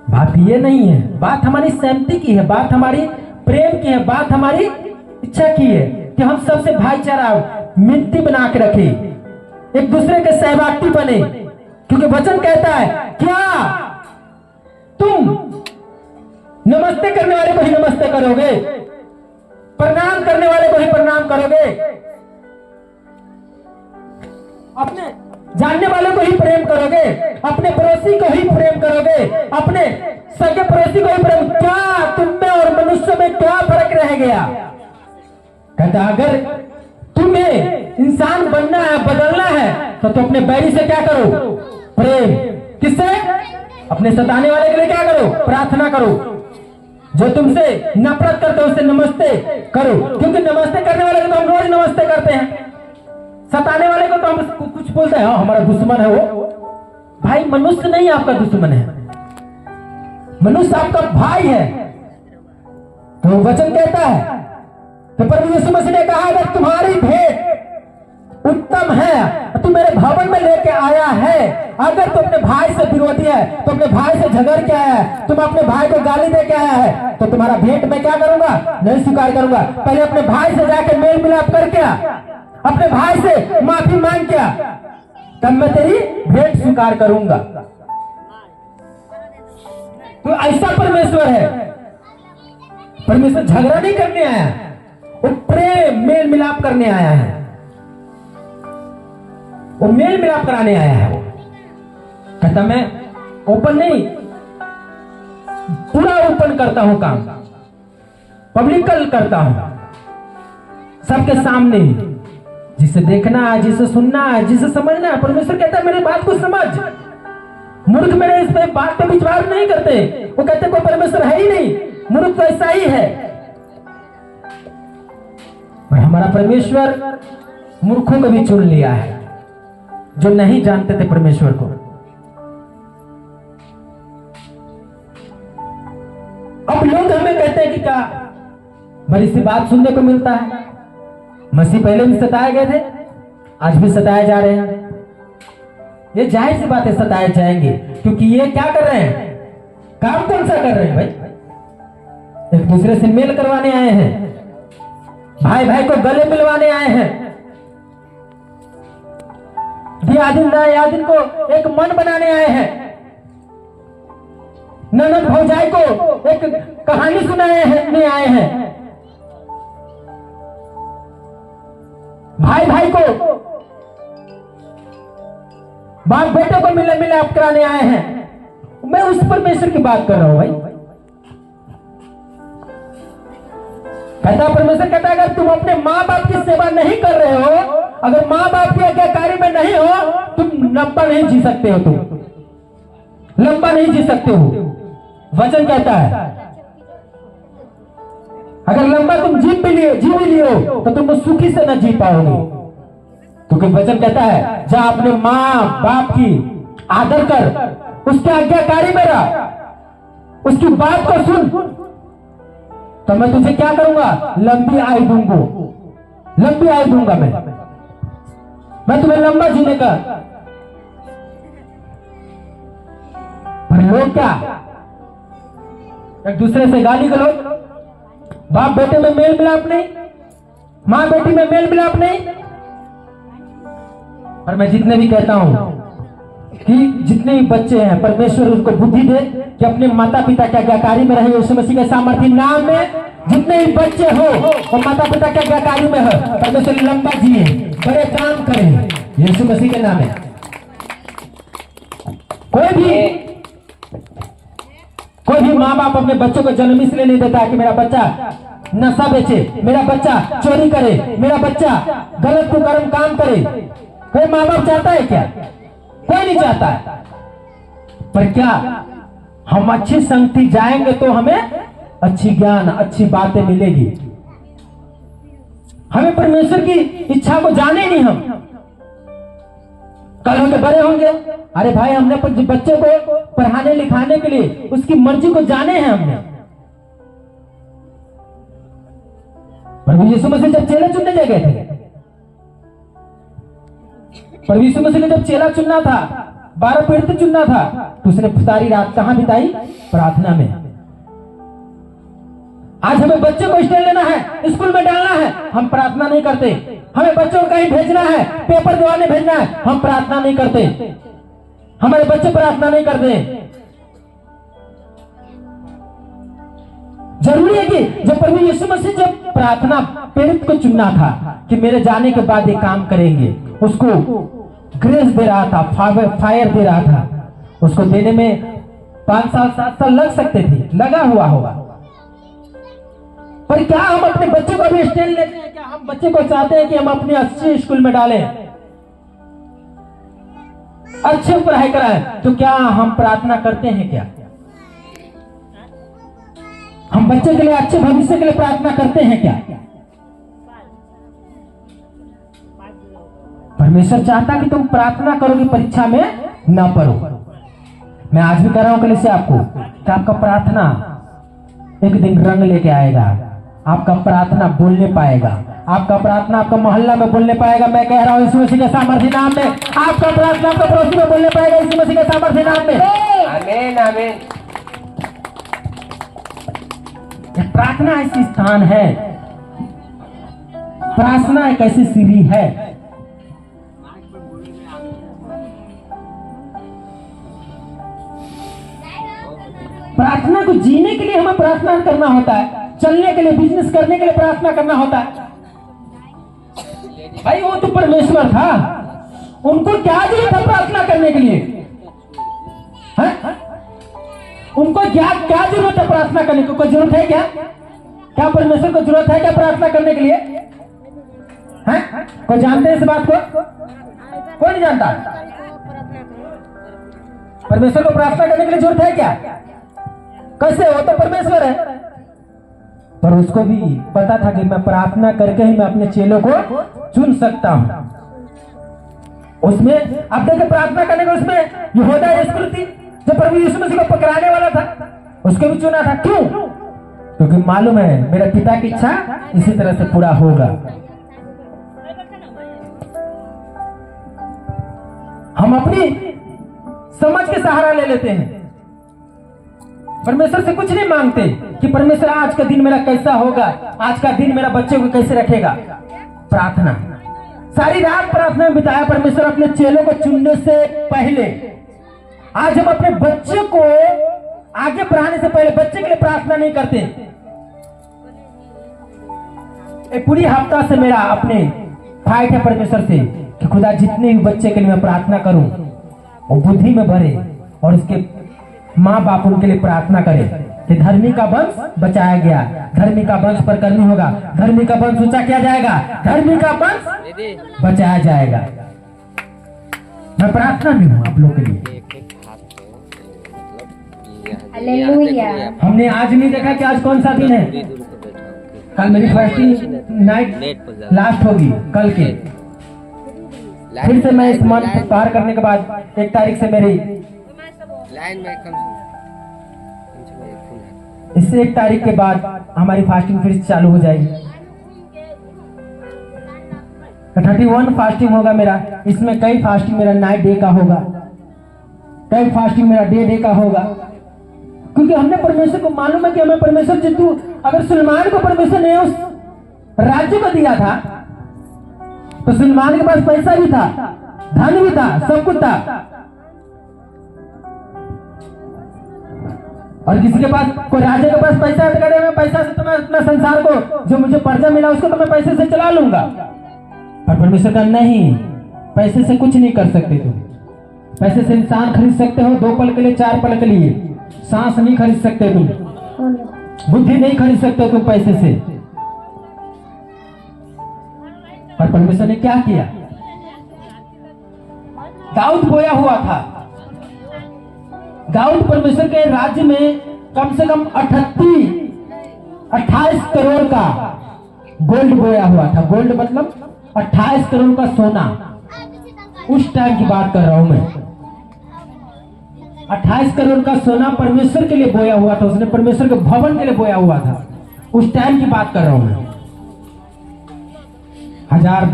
बात ये नहीं है, बात हमारी सहमति की है, बात हमारी प्रेम की है, बात हमारी इच्छा की है कि हम सबसे भाईचारा मिट्टी बना के रखे, एक दूसरे के सहभागी बने। क्योंकि वचन कहता है क्या तुम नमस्ते करने वाले को ही नमस्ते करोगे, प्रणाम करने वाले को ही प्रणाम करोगे, अपने जानने वाले को ही प्रेम करोगे, अपने पड़ोसी को ही प्रेम करोगे, अपने सगे पड़ोसी को ही प्रेम। क्या तुम में और मनुष्य में क्या फर्क रह गया? कहता अगर तुम्हें इंसान बनना है, बदलना है, तो तुम अपने बैरी से क्या करो? प्रेम। किससे? अपने सताने वाले के लिए क्या करो? प्रार्थना करो। जो तुमसे नफरत करते हो उससे नमस्ते करो, क्योंकि नमस्ते करने वाले को तो हम रोज नमस्ते करते हैं, सताने वाले को तो हम कुछ बोलते हैं हाँ हमारा दुश्मन है वो। भाई मनुष्य नहीं आपका दुश्मन है, मनुष्य आपका भाई है। तो वचन कहता है, तो प्रभु यीशु मसीह ने कहा अगर तुम्हारी भेंट उत्तम है, तू मेरे भवन में लेके आया है, अगर तुम अपने भाई से विरोधी है, तो अपने भाई से झगड़ के आया है, तुम अपने भाई को गाली दे के आया है, तो तुम्हारा भेंट मैं क्या करूंगा? नहीं स्वीकार करूंगा। पहले अपने भाई से जाके मेल मिलाप करके आ, अपने भाई से माफी मांग के आ, तब मैं तेरी भेंट स्वीकार करूंगा। तो ऐसा परमेश्वर है। परमेश्वर झगड़ा नहीं करने आया, वो प्रेम मेल मिलाप करने आया है, वो मेल मिलाप कराने आया है। वो कहता मैं ओपन नहीं, पूरा ओपन करता हूं काम, पब्लिकल करता हूं, सबके सामने, जिसे देखना है, जिसे सुनना है, जिसे समझना है। परमेश्वर कहता है मेरी बात को समझ। मूर्ख मेरे इस पे बात पे विचार नहीं करते, वो कहते कोई परमेश्वर है ही नहीं, मूर्ख तो ऐसा ही है। और हमारा परमेश्वर मूर्खों को भी चुन लिया है, जो नहीं जानते थे परमेश्वर को। अब लोग कहते हैं कि क्या बड़ी सी बात सुनने को मिलता है। मसीह पहले भी सताए गए थे, आज भी सताए जा रहे हैं। ये जाहिर सी बात है, सताए जाएंगे, क्योंकि ये क्या कर रहे हैं, काम कौन सा कर रहे हैं भाई? एक दूसरे से मेल करवाने आए हैं, भाई भाई को गले मिलवाने आए हैं, दियादिन को एक मन बनाने आए हैं, ननद भौजाई को एक कहानी सुनाने आए हैं, भाई भाई को, बाप बेटे को मिले मिलाप कराने आए हैं। मैं उस परमेश्वर की बात कर रहा हूं भाई। कहता परमेश्वर कहता है, अगर तुम अपने माँ बाप की सेवा नहीं कर रहे हो, अगर माँ बाप की आज्ञाकारी में नहीं हो, तुम लंबा नहीं जी सकते हो, तुम लंबा नहीं जी सकते हो। वचन कहता है अगर लंबा तुम जी भी लियो तो तुम सुखी से न जी पाओगे, क्योंकि वचन कहता है जा अपने माँ बाप की आदर कर, उसके आज्ञाकारी में रह, उसकी बात को सुन, तो मैं तुझे क्या करूंगा, लंबी आयु दूंगा, लंबी आयु दूंगा। मैं तुम्हें लंबा जीने का। पर लोग क्या एक दूसरे से गाली गलौज, बाप बेटे में मेल मिलाप नहीं, माँ बेटी में मेल मिलाप नहीं। और मैं जितने भी कहता हूं कि जितने भी बच्चे हैं, परमेश्वर उनको बुद्धि दे कि अपने माता पिता के आज्ञाकारी में रहे, यीशु मसीह के सामर्थ्य नाम में। जितने भी बच्चे हो वो माता पिता के आज्ञाकारी में है, परमेश्वर लंबा जिए, बड़े काम करें यीशु मसीह के नाम में। कोई भी माँ बाप अपने बच्चों को जन्म इसलिए नहीं देता कि मेरा बच्चा नशा बेचे, मेरा बच्चा चोरी करे, मेरा बच्चा गलत कुकर्म काम करे। कोई माँ बाप चाहता है क्या? कोई नहीं चाहता है। पर क्या हम अच्छी संगति जाएंगे तो हमें अच्छी ज्ञान, अच्छी बातें मिलेगी। हमें परमेश्वर की इच्छा को जाने नहीं हम। कल हम बड़े होंगे, अरे भाई हमने बच्चे को पढ़ाने लिखाने के लिए उसकी मर्जी को जाने हैं हमने। प्रभु यीशु मसीह जब चेला चुनने गए थे, प्रभु यीशु मसीह को जब चेला चुनना था, 12 प्रेरित चुनना था, तो उसने सारी रात कहां बिताई? प्रार्थना में। आज हमें बच्चे को स्टेज लेना है, स्कूल में डालना है, हम प्रार्थना नहीं करते। हमें बच्चों को कहीं भेजना है, पेपर दिवाने भेजना है, हम प्रार्थना नहीं करते। हमारे बच्चे प्रार्थना नहीं करते। जरूरी है कि जब प्रभु यीशु मसीह जब प्रार्थना प्रेरित को चुनना था कि मेरे जाने के बाद ये काम करेंगे, उसको ग्रेस दे रहा था, फायर दे रहा था। उसको देने में 5 साल 7 साल लग सकते थे, लगा हुआ होगा। पर क्या हम अपने बच्चे को भी स्टैंड लेते हैं? क्या हम बच्चे को चाहते हैं कि हम अपने अच्छे स्कूल में डालें, अच्छे पढ़ाई कराएं? तो क्या हम प्रार्थना करते हैं? क्या हम बच्चे के लिए अच्छे भविष्य के लिए प्रार्थना करते हैं? क्या परमेश्वर चाहता कि तुम प्रार्थना करोगे, परीक्षा में ना पढ़ो। मैं आज भी कह रहा हूं कल से आपको कि आपका प्रार्थना एक दिन रंग लेके आएगा। आपका प्रार्थना बोलने पाएगा, आपका प्रार्थना आपका मोहल्ला में बोलने पाएगा। मैं कह रहा हूं यीशु मसीह के सामर्थ्य नाम में आपका प्रार्थना आपका पड़ोसी में बोलने पाएगा, यीशु मसीह के सामर्थ्य नाम में। आमीन आमीन। प्रार्थना ऐसी स्थान है, प्रार्थना एक ऐसी सीढ़ी है, प्रार्थना को जीने के लिए हमें प्रार्थना करना होता है, चलने के लिए, बिजनेस करने के लिए प्रार्थना करना होता है। भाई वो तो परमेश्वर था, उनको क्या जरूरत है प्रार्थना करने के लिए? है? उनको क्या जरूरत है प्रार्थना करने की? कोई जरूरत है क्या? क्या परमेश्वर को जरूरत है क्या प्रार्थना करने के लिए? है? कोई जानते हैं इस बात को? कोई नहीं जानता। परमेश्वर को प्रार्थना करने के लिए जरूरत है क्या? कैसे? वो तो परमेश्वर है। पर उसको भी पता था कि मैं प्रार्थना करके ही मैं अपने चेलों को चुन सकता हूं। उसमें अब देखिए प्रार्थना करने के उसमें यहूदा इस्करियोती जो प्रभु यीशु मसीह को पकड़ाने वाला था, उसको भी चुना था। क्यों? क्योंकि मालूम है मेरे पिता की इच्छा इसी तरह से पूरा होगा। हम अपनी समझ के सहारा ले लेते हैं, परमेश्वर से कुछ नहीं मांगते कि परमेश्वर आज का दिन मेरा कैसा होगा, आज का दिन मेरा बच्चे को कैसे रखेगा। प्रार्थना, सारी रात प्रार्थना में बिताया परमेश्वर अपने चेलों को चुनने से पहले। आज हम अपने बच्चे को आगे बढ़ाने से पहले बच्चे के लिए प्रार्थना नहीं करते। एक पूरी हफ्ता से मेरा अपने फाइट है परमेश्वर से कि खुदा जितने भी बच्चे के लिए मैं प्रार्थना करूं वो बुद्धि में भरे, और उसके माँ बाप उनके लिए प्रार्थना करे कि धर्मी का वंश बचाया गया, धर्मी का वंश पर करनी होगा, धर्मी का वंश ऊंचा किया जाएगा, धर्मी का वंश बचाया जाएगा। मैं प्रार्थना में हूँ आप लोग के लिए। हालेलुया। हमने आज नहीं देखा कि आज कौन सा दिन है। कल मेरी फास्टिंग नाइट लास्ट होगी कल के। फिर से मैं इस मंथ पार करने के बाद 1 तारीख से मेरी इससे 1 तारीख के बाद हमारी फास्टिंग फिर चालू हो जाएगी। 31 फास्टिंग होगा मेरा। इसमें कई फास्टिंग मेरा नाइट डे का होगा, कई फास्टिंग मेरा डे का होगा, क्योंकि हमने परमेश्वर को मालूम है कि हमें परमेश्वर जितू अगर सुलेमान को परमेश्वर ने उस राज्य को दिया था तो सुलेमान के पास पैसा भी था, धन भी था, सब कुछ था, और किसी के पास कोई राजा के पास पैसा है तो कहते मैं पैसा से तो मैं अपना संसार को जो मुझे पर्चा मिला उसको तो मैं पैसे से चला लूंगा। पर परमेश्वर का नहीं, पैसे से कुछ नहीं कर सकते तुम। पैसे से इंसान खरीद सकते हो 2 पल के लिए, 4 पल के लिए, सांस नहीं खरीद सकते तुम, बुद्धि नहीं खरीद सकते तुम पैसे से। पर परमेश्वर ने क्या किया? दाऊद बोया हुआ था। दाऊद परमेश्वर के राज्य में कम से कम 28 करोड़ का गोल्ड बोया हुआ था। गोल्ड मतलब 28 करोड़ का सोना। उस टाइम की बात कर रहा हूं मैं। 28 करोड़ का सोना परमेश्वर के लिए बोया हुआ था। उसने परमेश्वर के भवन के लिए बोया हुआ था। उस टाइम की बात कर रहा हूं मैं।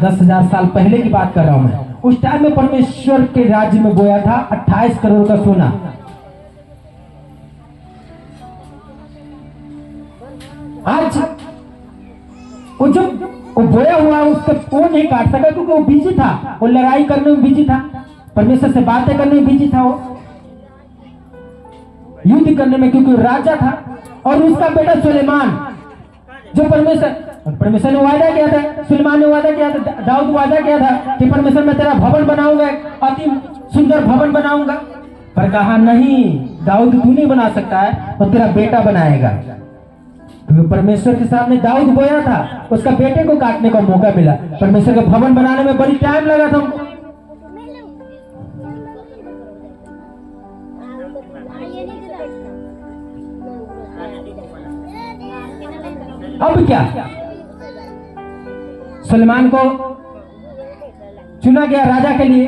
10,000 साल पहले की बात कर रहा हूं मैं। उस टाइम में परमेश्वर के राज्य में बोया था 28 करोड़ का सोना। आज वो जब वो बोया हुआ उसका वो नहीं काट सका क्योंकि वो बिजी था, वो लड़ाई करने में बिजी था, परमेश्वर से बातें करने में बिजी था, वो युद्ध करने में, क्योंकि राजा था। और उसका बेटा सुलेमान जो परमेश्वर ने वादा किया था, सुलेमान ने वादा किया था, दाऊद वादा किया था कि परमेश्वर मैं तेरा भवन बनाऊंगा, अति सुंदर भवन बनाऊंगा। पर कहा नहीं, दाऊद तू नहीं बना सकता है, तो तेरा बेटा बनाएगा। क्योंकि परमेश्वर के सामने दाऊद बोया था, उसका बेटे को काटने का मौका मिला। परमेश्वर का भवन बनाने में बड़ी टाइम लगा था उनको। अब क्या, सुलेमान को चुना गया राजा के लिए।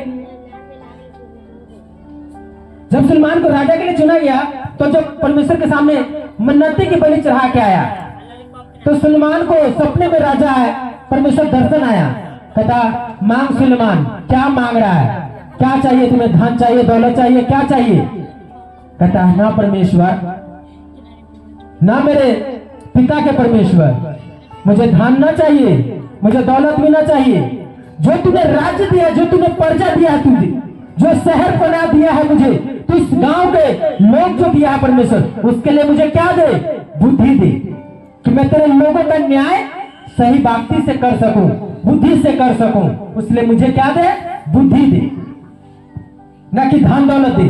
जब सुलेमान को राजा के लिए चुना गया तो जब परमेश्वर के सामने मन्नती की बलि चढ़ा के आया तो सुलेमान को सपने में राजा है, परमेश्वर दर्शन आया, कहता मांग सुलेमान, क्या मांग रहा है, क्या चाहिए तुम्हें, धन चाहिए, दौलत चाहिए, क्या चाहिए? कहता ना परमेश्वर, ना मेरे पिता के परमेश्वर, मुझे धन ना चाहिए, मुझे दौलत भी ना चाहिए। जो तूने राज्य दिया, जो तूने पर्चा दिया है, तुझे जो शहर बना दिया है मुझे, तो इस गांव के लोग जो दिया है परमेश्वर, उसके लिए मुझे क्या दे? बुद्धि दे, कि मैं तेरे लोगों का न्याय सही बाती से कर सकूं, बुद्धि से कर सकूं। उसलिए मुझे क्या दे? बुद्धि दे, ना कि धन दौलत दे।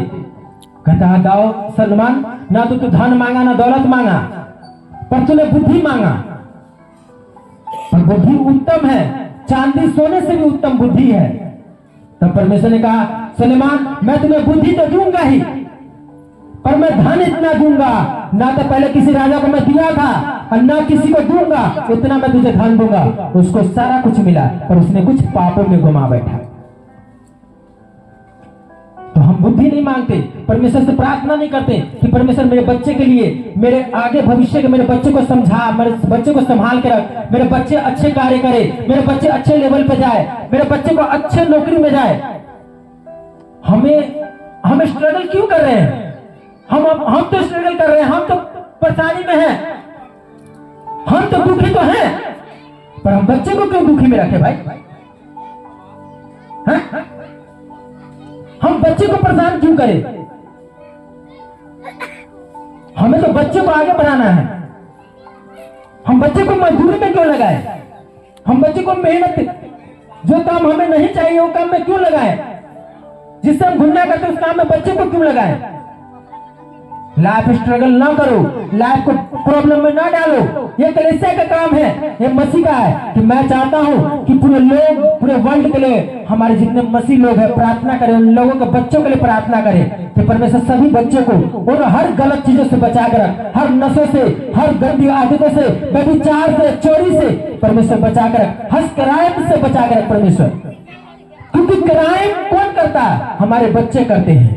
कहता दाओ सुलेमान, ना तो तू धन मांगा ना दौलत मांगा, पर तूने बुद्धि मांगा। और बुद्धि उत्तम है, चांदी सोने से भी उत्तम बुद्धि है। तब परमेश्वर ने कहा सुलेमान, मैं तुम्हें बुद्धि तो दूंगा ही, पर मैं धन इतना दूंगा, ना तो पहले किसी राजा को मैं दिया था और ना किसी को दूंगा, इतना मैं तुझे धन दूंगा। उसको सारा कुछ मिला, पर उसने कुछ पापों में घुमा बैठा। तो हम हम बुद्धि नहीं मांगते, परमेश्वर से प्रार्थना नहीं करते कि परमेश्वर मेरे बच्चे के लिए, मेरे आगे भविष्य के, मेरे बच्चे को समझा, मेरे बच्चे को संभाल के रख, मेरे बच्चे अच्छे कार्य करे, मेरे बच्चे अच्छे लेवल पे जाए, मेरे बच्चे को अच्छे नौकरी में जाए। हमें स्ट्रगल क्यों कर रहे हैं? हम तो स्ट्रगल कर रहे हैं, हम तो परेशानी में हैं, हम तो दुखी तो हैं, पर हम बच्चे को क्यों दुखी में रखे भाई? हैं? हम बच्चे को परेशान क्यों करें? हमें तो बच्चे को आगे बढ़ाना है। हम बच्चे को मजदूरी में क्यों लगाए? हम बच्चे को मेहनत, जो काम हमें नहीं चाहिए वो काम में क्यों लगाए? जिससे हम गुनाह करते उस काम में बच्चे को क्यों लगाए? लाइफ स्ट्रगल ना करो, लाइफ को प्रॉब्लम में ना डालो। ये कलीसिया का काम है, ये मसीह का है कि मैं चाहता हूँ कि पूरे लोग, पूरे वर्ल्ड के लिए, हमारे जितने मसीह लोग हैं प्रार्थना करें, उन लोगों के बच्चों के लिए प्रार्थना करें कि परमेश्वर सभी बच्चों को और हर गलत चीजों से बचा कर रख, हर नशे से, हर गंदी आदतों से, व्यभिचार से, चोरी से परमेश्वर बचा कर रख, हर क्राइम से बचा कर रख परमेश्वर। क्योंकि क्राइम कौन करता है? हमारे बच्चे करते हैं।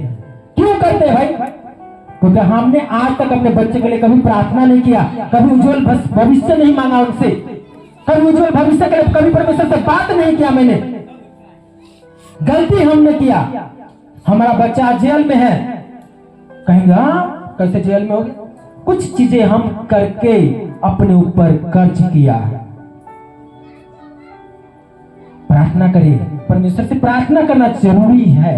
क्यों करते हैं भाई? क्योंकि हमने आज तक अपने बच्चे के लिए कभी प्रार्थना नहीं किया, कभी उज्जवल भविष्य नहीं मांगा उनसे, कभी उज्जवल भविष्य के लिए कभी परमेश्वर से बात नहीं किया। मैंने गलती हमने किया। हमारा बच्चा जेल में है, कहेंगे कैसे जेल में हो गया? कुछ चीजें हम करके अपने ऊपर कर्ज किया। प्रार्थना करिए, परमेश्वर से प्रार्थना करना जरूरी है।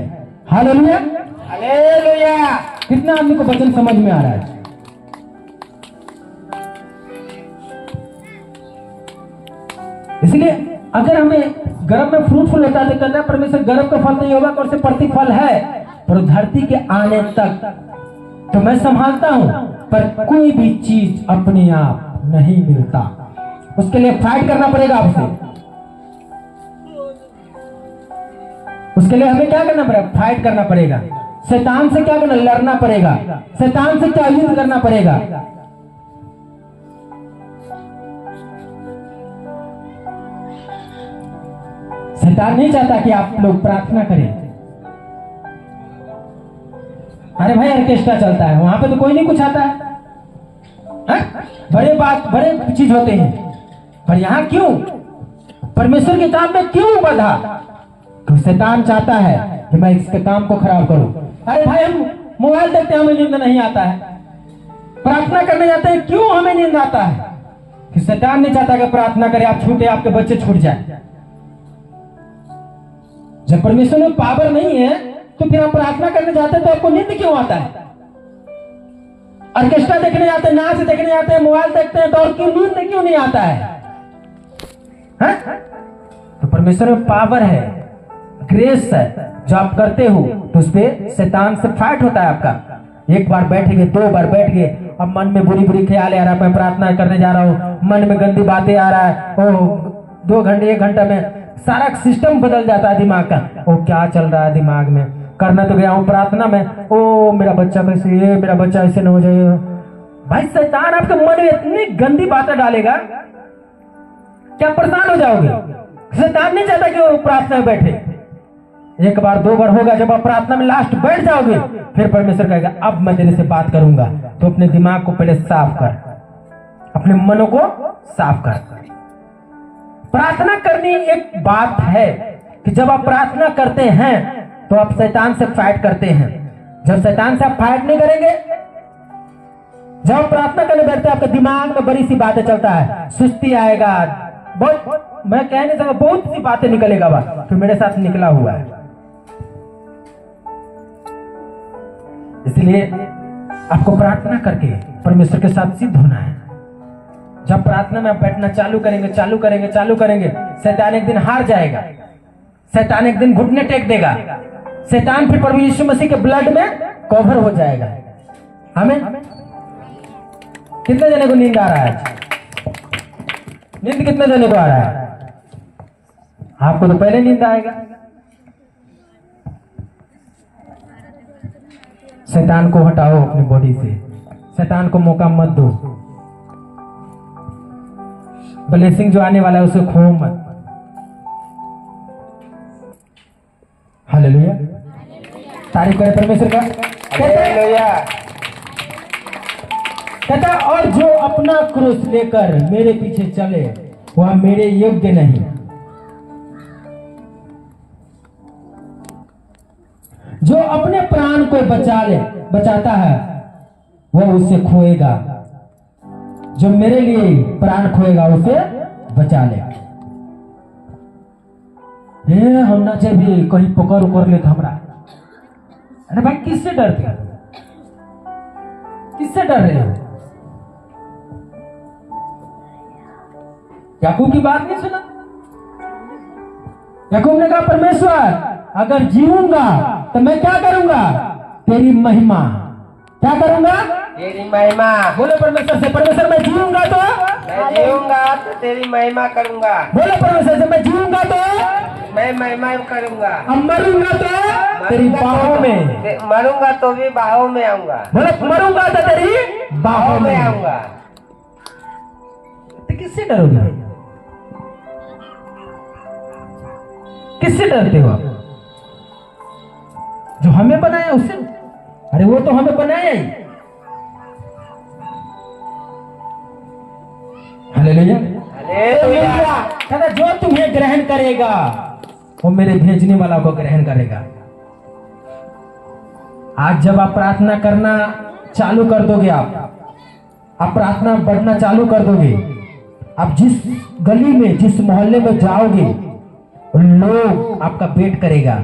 Hallelujah, hallelujah. कितना आदमी को वचन समझ में आ रहा है? इसलिए अगर हमें गर्भ में फ्रूटफुल होता है तो कहना परमेश्वर गर्भ का फल नहीं होगा, कौन से प्रतिफल है, पर धरती के आने तक तो मैं संभालता हूं, पर कोई भी चीज अपने आप नहीं मिलता, उसके लिए फाइट करना पड़ेगा आपसे। उसके लिए हमें क्या करना पड़ेगा? फाइट करना पड़ेगा। शैतान से क्या करना? लड़ना पड़ेगा। शैतान से क्या युद्ध करना पड़ेगा? शैतान नहीं चाहता कि आप लोग प्रार्थना करें। अरे भाई ऑर्केस्ट्रा चलता है, वहां पे तो कोई नहीं कुछ आता है, बड़े चीज होते हैं, पर यहां क्यों? परमेश्वर के काम में क्यों बाधा? तो शैतान चाहता है कि मैं इसके काम को खराब करूं। अरे भाई हम मोबाइल देखते हैं, हमें नींद नहीं आता है, प्रार्थना करने जाते हैं, क्यों हमें नींद आता है? कि शैतान नहीं चाहता कि प्रार्थना करें, आप छूटे, आपके बच्चे छूट जाए। जब परमेश्वर में पावर नहीं है तो फिर हम प्रार्थना करने जाते हैं तो आपको नींद क्यों आता है? ऑर्केस्ट्रा देखने जाते हैं, नाच देखने जाते हैं, मोबाइल देखते हैं, तो और क्यों नींद क्यों नहीं आता है? तो परमेश्वर में पावर है, ग्रेस है, जो आप करते हो तो उस पर शैतान से फाइट होता है आपका। एक बार बैठ गए, दो बार बैठ गए, अब मन में बुरी बुरी ख्याल आ रहा है, मैं प्रार्थना करने जा रहा हूँ, मन में गंदी बातें आ रहा है, ओह 2 घंटे 1 घंटा में सारा सिस्टम बदल जाता है दिमाग का। ओ क्या चल रहा है दिमाग में? करना तो गया हूँ प्रार्थना में, ओ मेरा बच्चा कैसे, मेरा बच्चा ऐसे न हो जाए। भाई शैतान आपके मन में इतनी गंदी बातें डालेगा क्या परेशान हो जाओगे। शैतान नहीं चाहता कि वो प्रार्थना में बैठे। एक बार 2 बार होगा, जब आप प्रार्थना में लास्ट बैठ जाओगे फिर परमेश्वर कहेगा अब मैं तेरे से बात करूंगा। तो अपने दिमाग को पहले साफ कर, अपने मनों को साफ कर। प्रार्थना करनी एक बात है कि जब आप प्रार्थना करते हैं तो आप शैतान से फाइट करते हैं। जब शैतान से आप फाइट नहीं करेंगे, जब आप प्रार्थना करने बैठते हैं आपके दिमाग में बड़ी सी बातें चलता है, सुस्ती आएगा, बहुत मैं कह नहीं सकता, बहुत सी बातें निकलेगा। बात तो मेरे साथ निकला हुआ है। इसलिए आपको प्रार्थना करके परमेश्वर के साथ सिद्ध होना है। जब प्रार्थना में आप बैठना चालू करेंगे, शैतान एक दिन हार जाएगा, शैतान एक दिन घुटने टेक देगा, शैतान फिर प्रभु यीशु मसीह के ब्लड में कवर हो जाएगा। हमें कितने जने को नींद आ रहा है? नींद कितने जने को आ रहा है? आपको तो पहले नींद आएगा। शैतान को हटाओ अपनी बॉडी से, शैतान को मौका मत दो। ब्लेसिंग जो आने वाला है उसे खो मत। हालेलुया। तारीफ करे परमेश्वर का। कहता और जो अपना क्रूस लेकर मेरे पीछे चले वह मेरे योग्य नहीं। जो अपने प्राण को बचाता है वह उसे खोएगा, जो मेरे लिए प्राण खोएगा उसे बचा ले। हम ना चाहे भी कहीं पकड़ उकर ले हमरा। अरे भाई किससे डरते हो, किससे डर रहे हो? याकूब की बात नहीं सुना? याकूब ने कहा परमेश्वर अगर जीऊंगा तो मैं क्या करूंगा? तेरी महिमा। क्या करूंगा? तेरी महिमा। बोले परमेश्वर से, परमेश्वर मैं जीऊंगा तो तेरी महिमा करूंगा। बोले परमेश्वर से, मैं जीऊंगा तो मैं महिमा करूंगा। अब मरूंगा तो तेरी बाहों में। मरूंगा तो भी बाहों में आऊंगा। बोले मरूंगा तो तेरी बाहों में आऊंगा। तो किससे डरोगे? किससे डरते हो आप? जो हमें बनाया उससे? अरे वो तो हमें बनाया ही। हालेलुया। कहता जो तुम्हें ग्रहण करेगा वो मेरे भेजने वाला को ग्रहण करेगा। आज जब आप प्रार्थना करना चालू कर दोगे, आप प्रार्थना बढ़ना चालू कर दोगे, आप जिस गली में जिस मोहल्ले में जाओगे लोग आपका वेट करेगा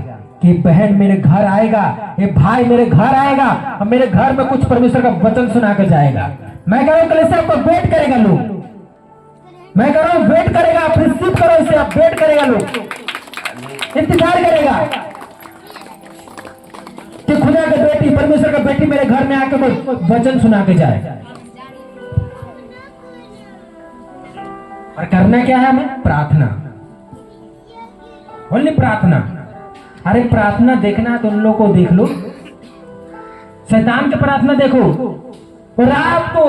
कि बहन मेरे घर आएगा, ये भाई मेरे घर आएगा और मेरे घर में कुछ परमेश्वर का वचन सुना कर जाएगा। मैं कह रहा हूं कल से आपको वेट करेगा लोग। मैं कह रहा हूं वेट करेगा, आप रिसीव करो इसे, आप वेट करेगा लोग, इंतजार करेगा कि खुदा का बेटी परमेश्वर का बेटी मेरे घर में आकर वचन सुना के जाए। और करना क्या है हमें? प्रार्थना, ओनली प्रार्थना। अरे प्रार्थना देखना है तो उन लोगों को देख लो, शैतान की प्रार्थना देखो। और आपको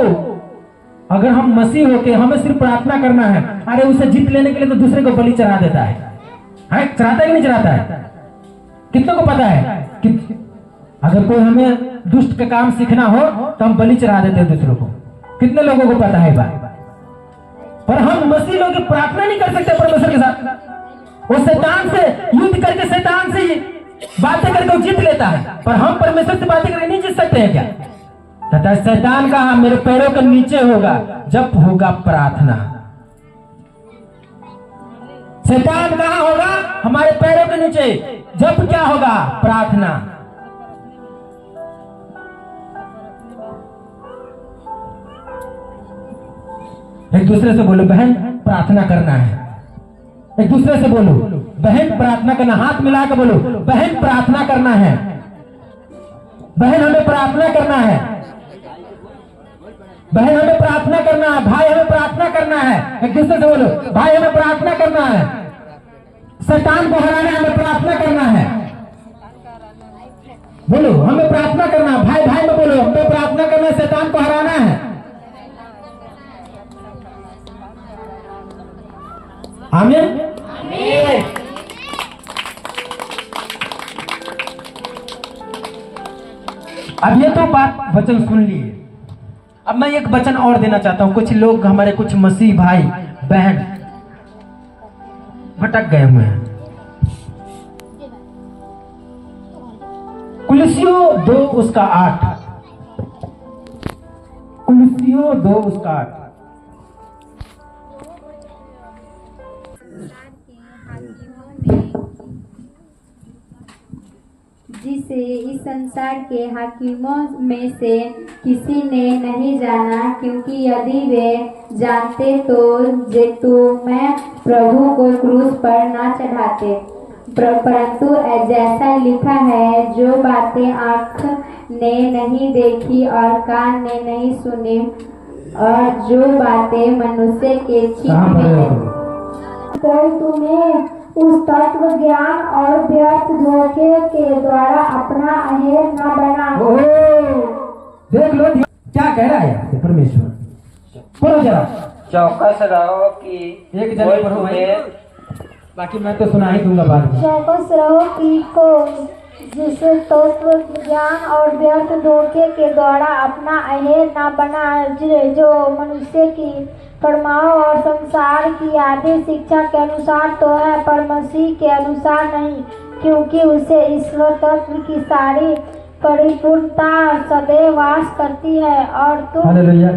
अगर हम मसीह होके हमें सिर्फ प्रार्थना करना है, अरे उसे जीत लेने के लिए तो दूसरे को बलि चढ़ा देता है। चढ़ाता ही नहीं चढ़ाता है? कितनों को पता है कि अगर कोई हमें दुष्ट का काम सीखना हो तो हम बलि चढ़ा देते हैं दूसरों को? कितने लोगों को पता है बात? पर हम मसीह लोग प्रार्थना नहीं कर सकते परमेश्वर के साथ। वो शैतान से युद्ध करके शैतान से बातें करके वो जीत लेता है, पर हम परमेश्वर से बातें करके नहीं जीत सकते हैं क्या? तथा शैतान कहा मेरे पैरों के नीचे होगा जब होगा प्रार्थना। शैतान कहां होगा? हमारे पैरों के नीचे जब क्या होगा? प्रार्थना। एक दूसरे से बोलो बहन प्रार्थना करना है। एक दूसरे से बोलो बहन प्रार्थना करना। हाथ मिला के बोलो बहन प्रार्थना करना है। बहन हमें प्रार्थना करना है। बहन हमें प्रार्थना करना है। भाई हमें प्रार्थना करना है। एक दूसरे से बोलो भाई हमें प्रार्थना करना है। शैतान को हराना हमें प्रार्थना करना है। बोलो हमें प्रार्थना करना है। भाई भाई में बोलो हमें प्रार्थना करना है, शैतान को हराना है। आमीन। अब ये तो बात वचन सुन लिए। अब मैं एक वचन और देना चाहता हूं। कुछ लोग हमारे कुछ मसीह भाई बहन भटक गए हुए हैं। कुलुस्सियों 2:8। कुलुस्सियों 2:8। जिसे इस संसार के हाकिमों में से किसी ने नहीं जाना, क्योंकि यदि वे जानते तो मैं प्रभु को क्रूस पर ना चढ़ाते। परंतु जैसा लिखा है, जो बातें आँख ने नहीं देखी और कान ने नहीं सुनी और जो बातें मनुष्य के चित्त में कोई तुम्हें उस तत्व ज्ञान और व्यर्थ धोखे के द्वारा अपना अहेर न बना। देख लो क्या कह रहा है परमेश्वर। पढ़ो जरा। चौकस रहो कि एक जने पढ़ो भाई, बाकी मैं तो सुना ही दूंगा बाद में। चौकस रहो कि कोई जिससे तत्व ज्ञान और व्यर्थ धोखे के द्वारा अपना अहेर न बना, जो मनुष्य की परमाणु और संसार की आदि शिक्षा के अनुसार तो है, पर मसीह के अनुसार नहीं, क्योंकि उसे ईश्वर तत्व की सारी परिपूर्णता सदैव वास करती है। और तुम हालेलुया।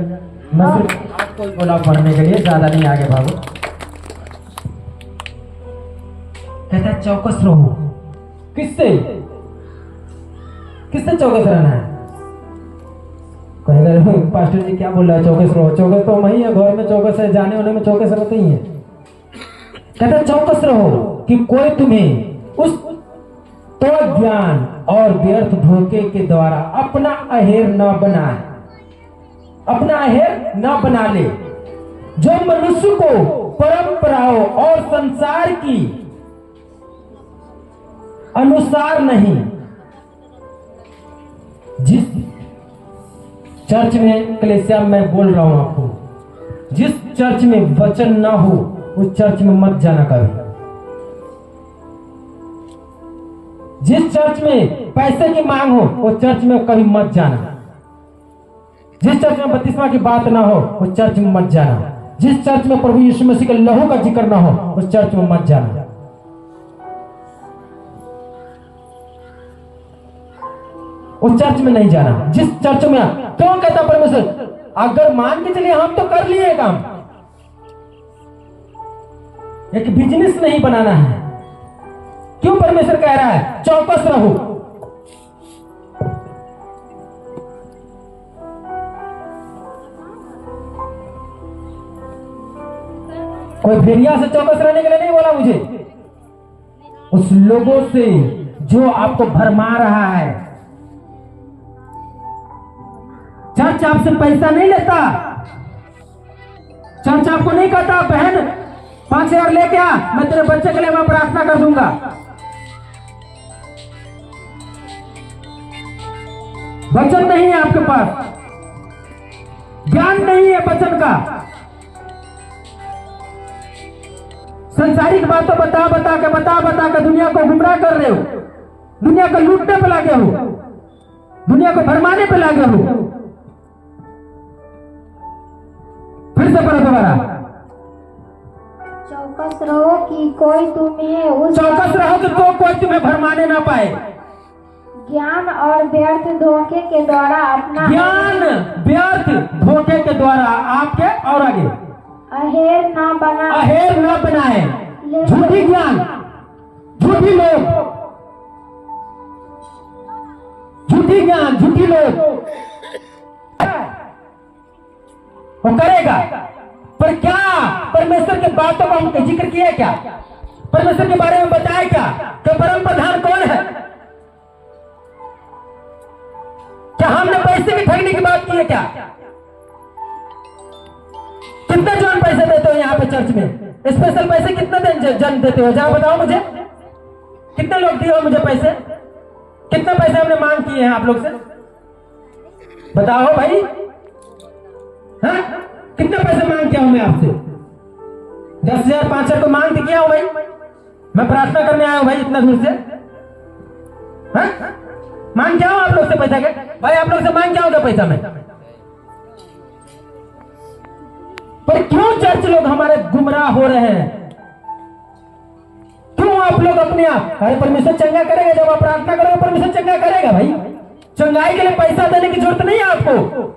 मैं सिर्फ आपको ही बोला पढ़ने के लिए, ज्यादा नहीं आगे भागो। कहता है चौकस रहो। किससे किससे चौकस रहना है? कहेगा पास्टर जी क्या बोल रहा है चौकस रहो? चौकस तो वही है, घर में चौकस है, जाने होने में चौकस रहते ही है। कहता है चौकस रहो कि कोई तुम्हें उस तो ज्ञान और व्यर्थ धोखे के द्वारा अपना अहेर न बनाए, अपना अहेर न बना ले, जो मनुष्य को परंपराओं और संसार की अनुसार नहीं। जिस चर्च में कलीसिया मैं बोल रहा हूं आपको, जिस चर्च में वचन ना हो उस चर्च में मत जाना कभी। जिस चर्च में पैसे की मांग हो उस चर्च में कभी मत जाना। जिस चर्च में बपतिस्मा की बात ना हो उस चर्च में मत जाना। जिस चर्च में प्रभु यीशु मसीह के लहू का जिक्र ना हो उस चर्च में मत जाना। उस चर्च में नहीं जाना। जिस चर्च में क्यों कहता परमेश्वर, अगर मान के चलिए हम तो कर लिए काम, एक बिजनेस नहीं बनाना है। क्यों परमेश्वर कह रहा है चौकस रहो? कोई भेड़िया से चौकस रहने के लिए नहीं बोला मुझे, उस लोगों से जो आपको भरमा रहा है। चर्च आपसे पैसा नहीं लेता। चर्च आपको नहीं कहता बहन 5,000 लेके आ, मैं तेरे बच्चे के लिए मैं प्रार्थना कर दूंगा। वचन नहीं है आपके पास, ज्ञान नहीं है वचन का। संसारिक बातों बता बता के दुनिया को गुमराह कर रहे हो, दुनिया को लूटने पे लगे हो, दुनिया को भरमाने पे लगे हो। फिर से पढ़ो दोबारा। चौकस रहो कि कोई तुम्हें उस चौकस रहो कि कोई तुम्हें भरमाने ना पाए। ज्ञान और व्यर्थ धोखे के द्वारा अपना ज्ञान व्यर्थ धोखे के द्वारा आपके और आगे अहेर न बना, अहेर न बनाए। झूठी ज्ञान, झूठी लोग, झूठी ज्ञान, झूठी लोग वो करेगा। पर क्या परमेश्वर के बातों का हमने जिक्र किया? क्या परमेश्वर के बारे में बताया? क्या कि परम प्रधान कौन है? क्या हमने पैसे की ठगने की बात की है? क्या कितने जन पैसे देते हो यहाँ पे चर्च में? स्पेशल पैसे कितने जन देते हो? जहां बताओ मुझे, कितने लोग दिए हो मुझे पैसे? कितने पैसे हमने मांग किए हैं आप लोग से? बताओ भाई। हाँ? कितने पैसे मांग किया हूं मैं आपसे? 10,000 5,000 को मांग के किया हूं भाई। मैं प्रार्थना करने आया हूं भाई इतना दूर से। हाँ? मांग क्या हूं आप लोग से पैसा के? भाई आप लोग से मांग क्या होगा पैसा में? पर क्यों चर्च लोग हमारे गुमराह हो रहे हैं? क्यों आप लोग अपने आप, अरे परमेश्वर चंगा करेगा, जब आप प्रार्थना करोगे परमेश्वर चंगा करेगा भाई। चंगाई के लिए पैसा देने की जरूरत नहीं है आपको।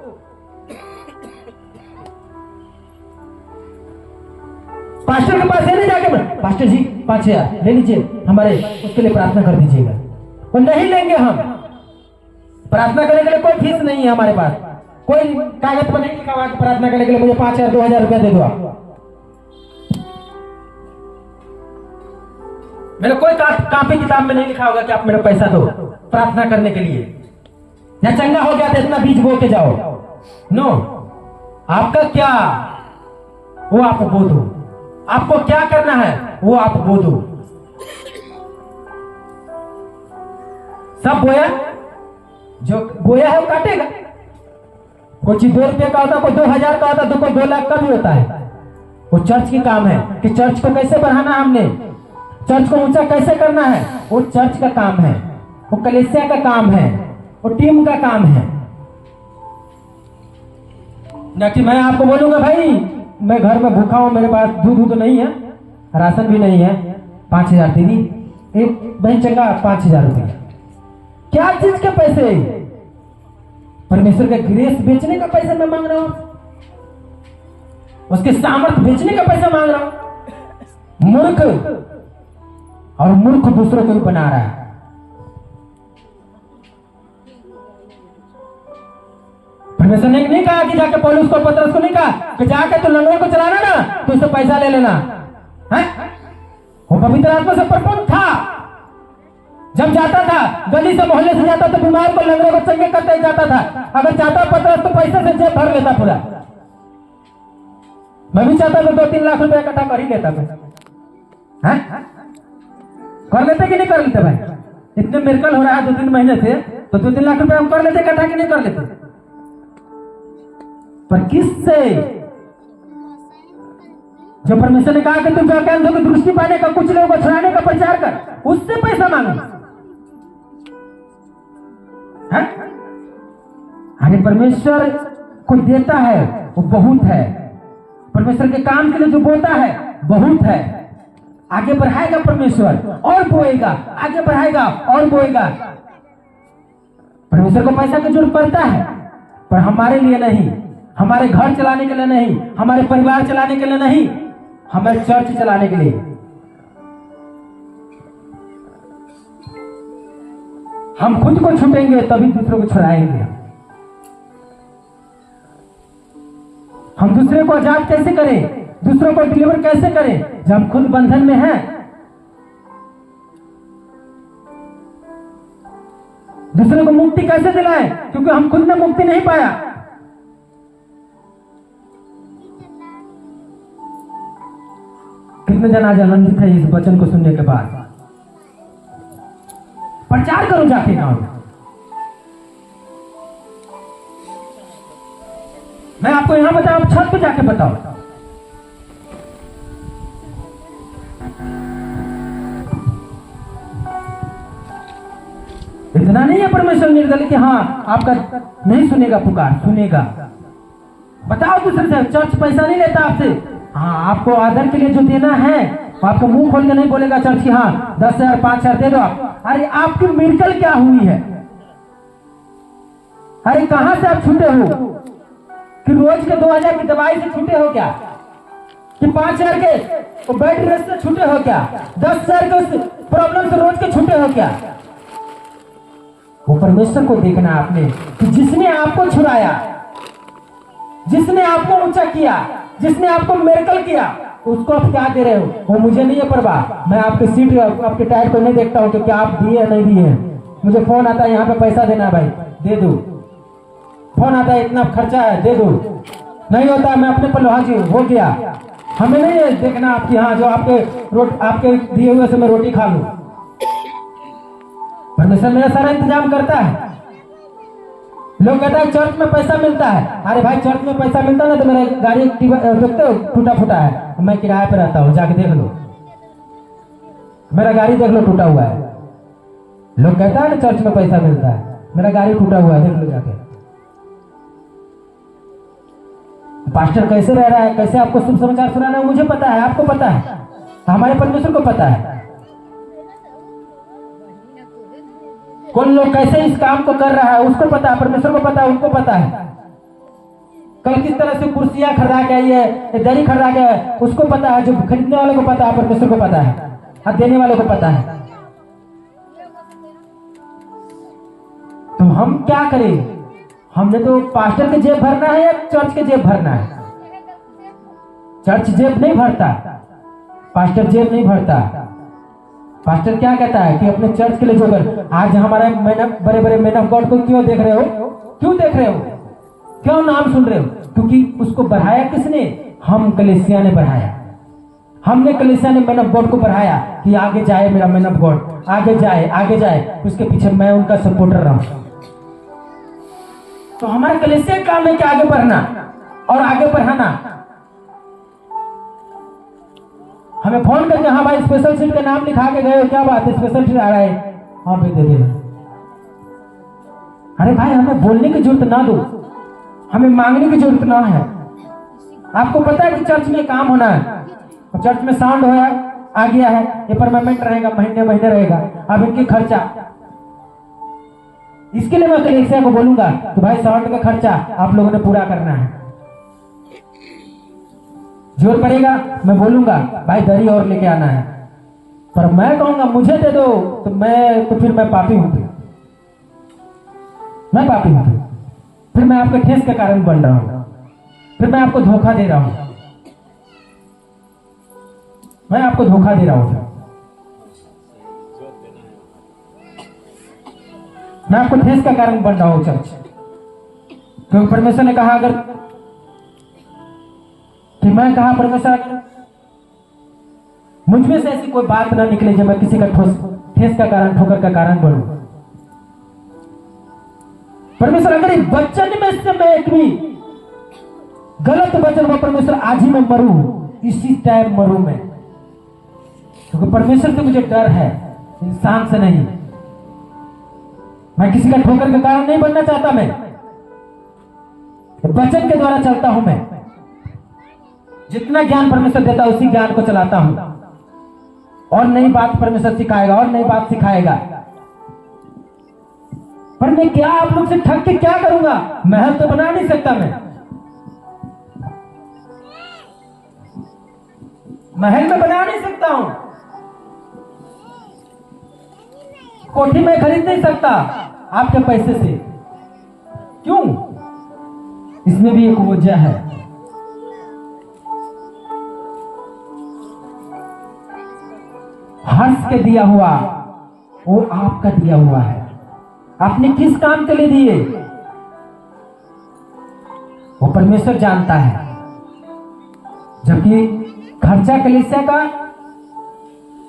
पास्टर के पास नहीं जाके पास्टर जी 5,000 ले लीजिए, हमारे उसके लिए प्रार्थना कर दीजिएगा। और नहीं लेंगे हम। प्रार्थना करने के लिए कोई फीस नहीं है हमारे पास। कोई कागज पर नहीं लिखा हुआ कि प्रार्थना करने के लिए मुझे 5,000 2,000 रुपया दे दो आप। मेरे कोई कॉपी किताब में नहीं लिखा होगा कि आप मेरा पैसा दो प्रार्थना करने के लिए, या चंगा हो गया तो इतना बीज बो के जाओ। नो, आपका क्या वो आप बो दो। आपको क्या करना है वो आप बो दो। सब बोया, जो बोया है वो काटेगा। कोई चीज 2 रुपये का होता है, कोई 2,000 का होता है, तो कोई 2 लाख का भी होता है। वो चर्च की काम है कि चर्च को कैसे बढ़ाना, हमने चर्च को ऊंचा कैसे करना है, वो चर्च का काम है। वो कलीसिया का काम है, वो टीम का काम है। ना कि मैं आपको बोलूंगा भाई मैं घर में भूखा हूं, मेरे पास दूध तो नहीं है, राशन भी नहीं है, 5,000 दीदी, एक बहन चंगा 5,000 रुपया। क्या चीज के पैसे? परमेश्वर का ग्रेस बेचने का पैसा मैं मांग रहा हूं, उसके सामर्थ्य बेचने का पैसा मांग रहा हूं। मूर्ख, और मूर्ख दूसरों को भी बना रहा है। परमेश्वर ने नहीं कहा कि जाके पौलुस को पतरस को नहीं कहा कि जाके तो लंगड़ों को चलाना ना तो उससे पैसा ले लेना है? वो पवित्र आत्मा से परिपूर्ण था। जब जाता था गली से मोहल्ले से जाता तो बीमार को लंगड़ों को चंगे करते ही जाता था। अगर चाहता पतरस तो पैसे से जेब भर लेता पूरा। मैं भी चाहता तो 2-3 लाख रुपया इकट्ठा कर ही लेता मैं। कर लेते कि नहीं कर लेते भाई? इतने मिरेकल हो रहा है 2-3 महीने से, तो 2-3 लाख रुपया हम कर लेते इकट्ठा कि नहीं कर लेते? पर किससे? जो परमेश्वर ने कहा कि तुम जाके अंधों की दृष्टि पाने का, कुछ लोगों को छुड़ाने का प्रचार कर, उससे पैसा मांगो। अरे परमेश्वर को देता है वो बहुत है, परमेश्वर के काम के लिए जो बोता है बहुत है। आगे बढ़ाएगा परमेश्वर और बोएगा, आगे बढ़ाएगा और बोएगा। परमेश्वर को पैसा की जरूरत पड़ता है, पर हमारे लिए नहीं, हमारे घर चलाने के लिए नहीं, हमारे परिवार चलाने के लिए नहीं, हमारे चर्च चलाने के लिए। हम खुद को छूटेंगे तभी दूसरों को छुड़ाएंगे। हम दूसरे को आजाद कैसे करें, दूसरों को डिलीवर कैसे करें जब हम खुद बंधन में हैं? दूसरे को मुक्ति कैसे दिलाएं क्योंकि हम खुद ने मुक्ति नहीं पाया। कितने जन आज आनंदित है इस वचन को सुनने के बाद? प्रचार करो जाके गांव में। मैं आपको यहां बताऊं, आप छत पे जाके बताओ। इतना नहीं है परमेश्वर निर्दल कि हाँ आपका नहीं सुनेगा पुकार, सुनेगा। बताओ दूसरे से, चर्च पैसा नहीं लेता आपसे। हाँ आपको आदर के लिए जो देना है तो आपको मुंह खोल के नहीं बोलेगा चर्च की हाँ 10,000 5,000 दे दो आप। अरे आपकी मिरेकल क्या हुई है? अरे कहां से आप छूटे हो? कि रोज के 2,000 की दवाई से छूटे हो क्या? कि 5,000 के बेड रेस्ट से छूटे हो क्या? 10,000 के उस प्रॉब्लम से रोज के छूटे हो क्या? वो परमेश्वर को देखना आपने कि जिसने आपको छुड़ाया, जिसने आपको ऊंचा किया, जिसने आपको मिरेकल किया, उसको आप क्या दे रहे हो? वो मुझे नहीं है परवाह। मैं आपके सीट आपके टायर को नहीं देखता हूँ कि क्या आप दिए या नहीं दिए। मुझे फोन आता है यहाँ पे पैसा देना भाई, दे दो। फोन आता है इतना खर्चा है, दे दो। नहीं होता है मैं अपने पर हाँ जी हो गया। हमें नहीं है देखना आपकी हाँ जो आपके दिए हुए से मैं रोटी खा लूं। परमेश्वर मेरा सारा इंतजाम करता है। लोग कहता है चर्च में पैसा मिलता है। अरे भाई चर्च में पैसा मिलता ना तो मेरा गाड़ी देखते हो टूटा फूटा है, मैं किराए पे रहता हूँ, जाके देख लो मेरा गाड़ी देख लो टूटा हुआ है। लोग कहता है ना चर्च में पैसा मिलता है, मेरा गाड़ी टूटा हुआ है, देख लो जाके। पास्टर कैसे रह रहा है, कैसे आपको शुभ समाचार सुनाना है, मुझे पता है, आपको पता है, हमारे परमेश्वर को पता है। कौन लोग कैसे इस काम को कर रहा है उसको पता है, परमेश्वर को पता है, उनको पता है। कल किस तरह से कुर्सियां खरीदा के आई है, दरी खरीदा के है, उसको पता है। जो खरीदने वाले को पता है, परमेश्वर को पता है, और देने वाले को पता है। तो हम क्या करें? हमने तो पास्टर के जेब भरना है या चर्च के जेब भरना है? चर्च जेब नहीं भरता, पास्टर जेब नहीं भरता। पास्टर क्या कहता है कि अपने चर्च के लिए जो कर। आज हमारे बड़े बड़े मैन ऑफ गॉड को क्यों देख रहे हो? क्यों देख रहे हो? क्यों नाम सुन रहे हो? क्योंकि उसको बढ़ाया किसने? हम कलीसिया ने बढ़ाया। हमने कलीसिया ने मैन ऑफ गॉड को बढ़ाया कि आगे जाए मेरा मैन ऑफ गॉड, आगे जाए आगे जाए, उसके पीछे मैं उनका सपोर्टर रहा। तो हमारा कलीसिया का काम है कि आगे बढ़ना और आगे बढ़ाना। हमें फोन करके हाँ भाई स्पेशल सीट का नाम लिखा के गए हो, क्या बात है स्पेशल सीट आ रहा है, हाँ भाई दे दे। अरे भाई हमें बोलने की जरूरत ना दो, हमें मांगने की जरूरत ना है। आपको पता है कि चर्च में काम होना है, और चर्च में साउंड होया आ गया है, ये परमानेंट रहेगा, महीने महीने रहेगा। अब इनकी खर्चा, इसके लिए मैं कलीसिया को बोलूंगा कि भाई साउंड का खर्चा आप लोगों ने पूरा करना है। जोर पड़ेगा मैं बोलूंगा भाई दरी और लेके आना है, पर मैं कहूंगा मुझे दे दो तो फिर मैं पापी हूं, मैं पापी हूं, फिर मैं आपके ठेस का कारण बन रहा हूं, फिर मैं आपको धोखा दे रहा हूं, मैं आपको धोखा दे रहा हूं, मैं आपको ठेस का कारण बन रहा हूं चर्च। क्योंकि परमेश्वर ने कहा अगर कि मैं कहा परमेश्वर अगर मुझ में से ऐसी कोई बात ना निकले जो मैं किसी का ठेस का कारण, ठोकर का कारण बनूं। परमेश्वर अगर इस वचन में से मैं एक भी गलत वचन में परमेश्वर आज ही मैं मरूं, इसी टाइम मरूं मैं, क्योंकि परमेश्वर से मुझे डर है, इंसान से नहीं। मैं किसी का ठोकर का कारण नहीं बनना चाहता, मैं वचन के द्वारा चलता हूं। मैं जितना ज्ञान परमेश्वर देता उसी ज्ञान को चलाता हूं, और नई बात परमेश्वर सिखाएगा, और नई बात सिखाएगा। पर मैं क्या आप लोग से ठग के क्या करूंगा? महल तो बना नहीं सकता, मैं महल में बना नहीं सकता हूं, कोठी में खरीद नहीं सकता आपके पैसे से। क्यों? इसमें भी एक वजह है। हर्ष के दिया हुआ वो आपका दिया हुआ है, आपने किस काम के लिए दिए वो परमेश्वर जानता है। जबकि खर्चा कलीसिया का,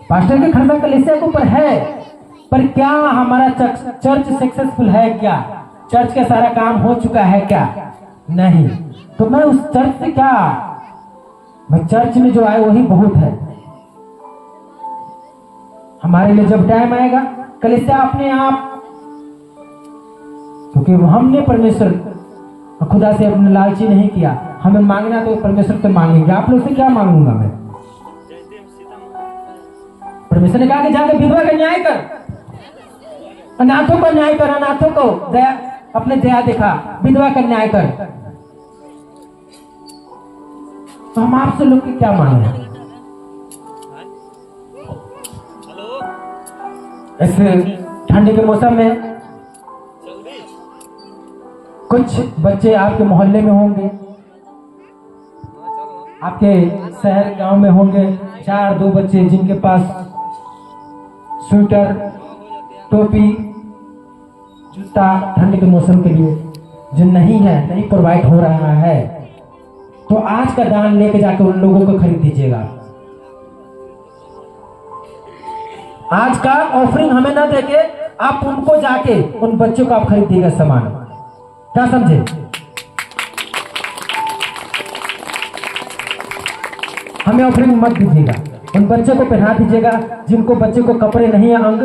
पास्टर के खर्चा कलीसिया के ऊपर है, पर क्या हमारा चर्च सक्सेसफुल है? क्या चर्च का सारा काम हो चुका है? क्या नहीं। तो मैं उस चर्च से क्या, मैं चर्च में जो आए वही बहुत है हमारे लिए। जब टाइम आएगा कलीसिया अपने आप, क्योंकि हमने परमेश्वर खुदा से अपने लालची नहीं किया, हमें मांगना तो परमेश्वर से मांगेंगे। आप लोग से क्या मांगूंगा मैं? परमेश्वर ने कहा कि जाकर विधवा का न्याय कर, अनाथों का न्याय कर, अनाथों को दया, अपने दया दिखा, विधवा का न्याय कर। तो हम आपसे लोग की क्या मांगे? ऐसे ठंडी के मौसम में कुछ बच्चे आपके मोहल्ले में होंगे, आपके शहर गांव में होंगे, 4-2 बच्चे जिनके पास स्वेटर, टोपी, जूता ठंड के मौसम के लिए जो नहीं है, नहीं प्रोवाइड हो रहा है, तो आज का दान लेके जाके उन लोगों को खरीद दीजिएगा। आज का ऑफरिंग हमें ना देके आप उनको जाके उन बच्चों को आप खरीद दीजिएगा सामान। क्या समझे? हमें ऑफरिंग मत दीजिएगा, उन बच्चों को पहना दीजिएगा जिनको बच्चे को कपड़े नहीं है। अंग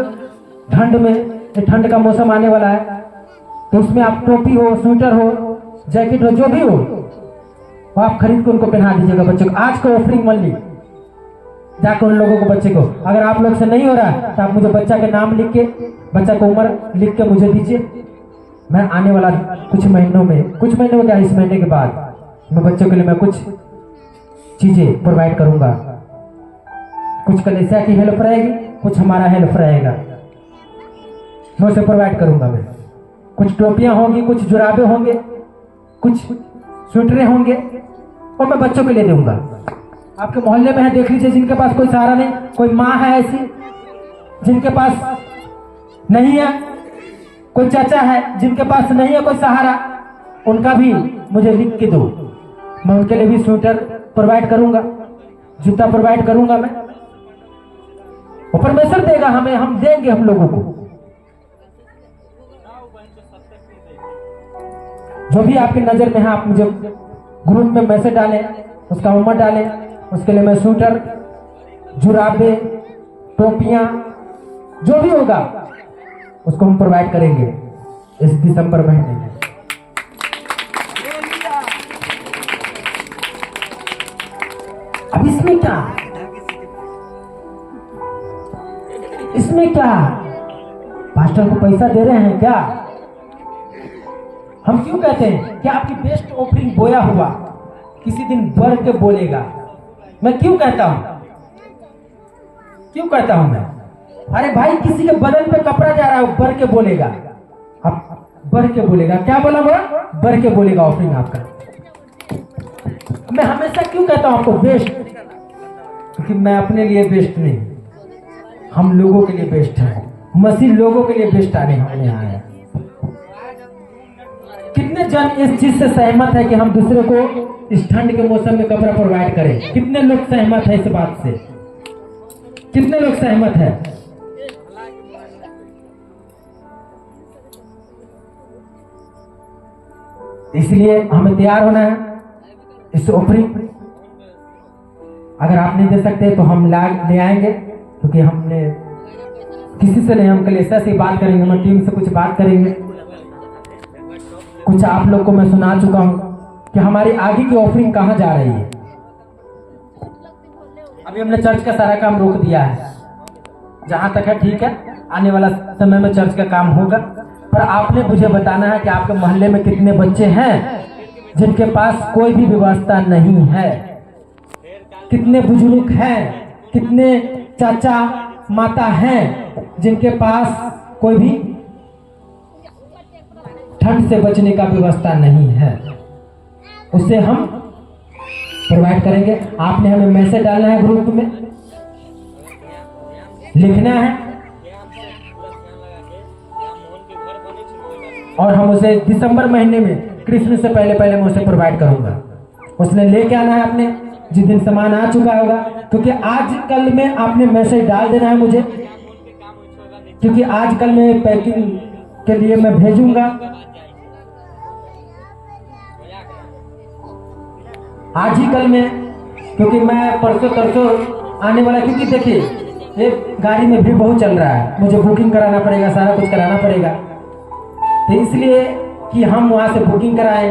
ठंड में, ठंड का मौसम आने वाला है, तो उसमें आप टोपी हो, स्वेटर हो, जैकेट हो, जो भी हो वो आप खरीद के उनको पहना दीजिएगा बच्चों को। आज का ऑफरिंग मत ली, जाकर उन लोगों को, बच्चे को, अगर आप लोग से नहीं हो रहा तो आप मुझे बच्चा के नाम लिख के, बच्चा को उम्र लिख के मुझे दीजिए। मैं आने वाला कुछ महीनों में, कुछ महीनों क्या, इस महीने के बाद मैं बच्चों के लिए मैं कुछ चीजें प्रोवाइड करूंगा। कुछ कलीसिया की हेल्प रहेगी, कुछ हमारा हेल्प रहेगा, मैं उसे प्रोवाइड करूंगा। मैं कुछ टोपियां होंगी, कुछ जुराबे होंगे, कुछ स्वेटरें होंगे, और मैं बच्चों के लिए दूंगा। आपके मोहल्ले में है, देख लीजिए, जिनके पास कोई सहारा नहीं, कोई माँ है ऐसी जिनके पास नहीं है, कोई चाचा है जिनके पास नहीं है कोई सहारा, उनका भी मुझे लिख के दो। मैं उनके लिए भी स्वेटर प्रोवाइड करूंगा, जूता प्रोवाइड करूंगा। मैं वो परमेश्वर देगा हमें, हम देंगे हम लोगों को। जो भी आपकी नजर में है आप मुझे ग्रुप में मैसेज डालें, उसका उम्र डालें, उसके लिए मैं स्वेटर, जुराबे, टोपियां, जो भी होगा उसको हम प्रोवाइड करेंगे। इस दिसंबर महीने में। अब इसमें क्या, इसमें क्या, पास्टर को पैसा दे रहे हैं क्या? हम क्यों कहते हैं कि आपकी बेस्ट ऑफरिंग बोया हुआ किसी दिन बढ़ के बोलेगा? मैं क्यों कहता हूं, क्यों कहता हूं मैं? अरे भाई, किसी के बदन पे कपड़ा जा रहा है, वो बढ़ के बोलेगा। अब बढ़ के बोलेगा, क्या बोला वो? बढ़ के बोलेगा ऑफरिंग आपका। मैं हमेशा क्यों कहता हूं आपको बेस्ट? क्योंकि मैं अपने लिए बेस्ट नहीं, हम लोगों के लिए बेस्ट है। मसीह लोगों के लिए बेस्ट आने हमने आया है। कितने जन इस चीज से सहमत है कि हम दूसरे को इस ठंड के मौसम में कपड़ा प्रोवाइड करें? कितने लोग सहमत है इस बात से? कितने लोग सहमत है? इसलिए हमें तैयार होना है इस ऑफरिंग। अगर आप नहीं दे सकते तो हम ले आएंगे, क्योंकि हमने किसी से नहीं, हम कलेसा से बात करेंगे, हम टीम से कुछ बात करेंगे। कुछ आप लोग को मैं सुना चुका हूं कि हमारी आगे की ऑफरिंग कहां जा रही है। अभी हमने चर्च का सारा काम रोक दिया है, जहां तक है ठीक है, आने वाला समय में चर्च का काम होगा। पर आपने मुझे बताना है कि आपके मोहल्ले में कितने बच्चे हैं जिनके पास कोई भी व्यवस्था नहीं है, कितने बुजुर्ग हैं, कितने चाचा माता हैं जिनके पास कोई भी ठंड से बचने का व्यवस्था नहीं है। उससे हम प्रोवाइड करेंगे। आपने हमें मैसेज डालना है, ग्रुप में लिखना है, और हम उसे दिसंबर महीने में क्रिसमस से पहले पहले मैं उसे प्रोवाइड करूंगा। उसने लेके आना है अपने, जिस दिन सामान आ चुका होगा, क्योंकि आज कल में आपने मैसेज डाल देना है मुझे, क्योंकि आज कल में पैकिंग के लिए मैं भेजूंगा। आज ही कल में, क्योंकि मैं परसों तरसों आने वाला, क्योंकि देखिए एक गाड़ी में भी बहुत चल रहा है, मुझे बुकिंग कराना पड़ेगा, सारा कुछ कराना पड़ेगा। तो इसलिए कि हम वहां से बुकिंग कराएं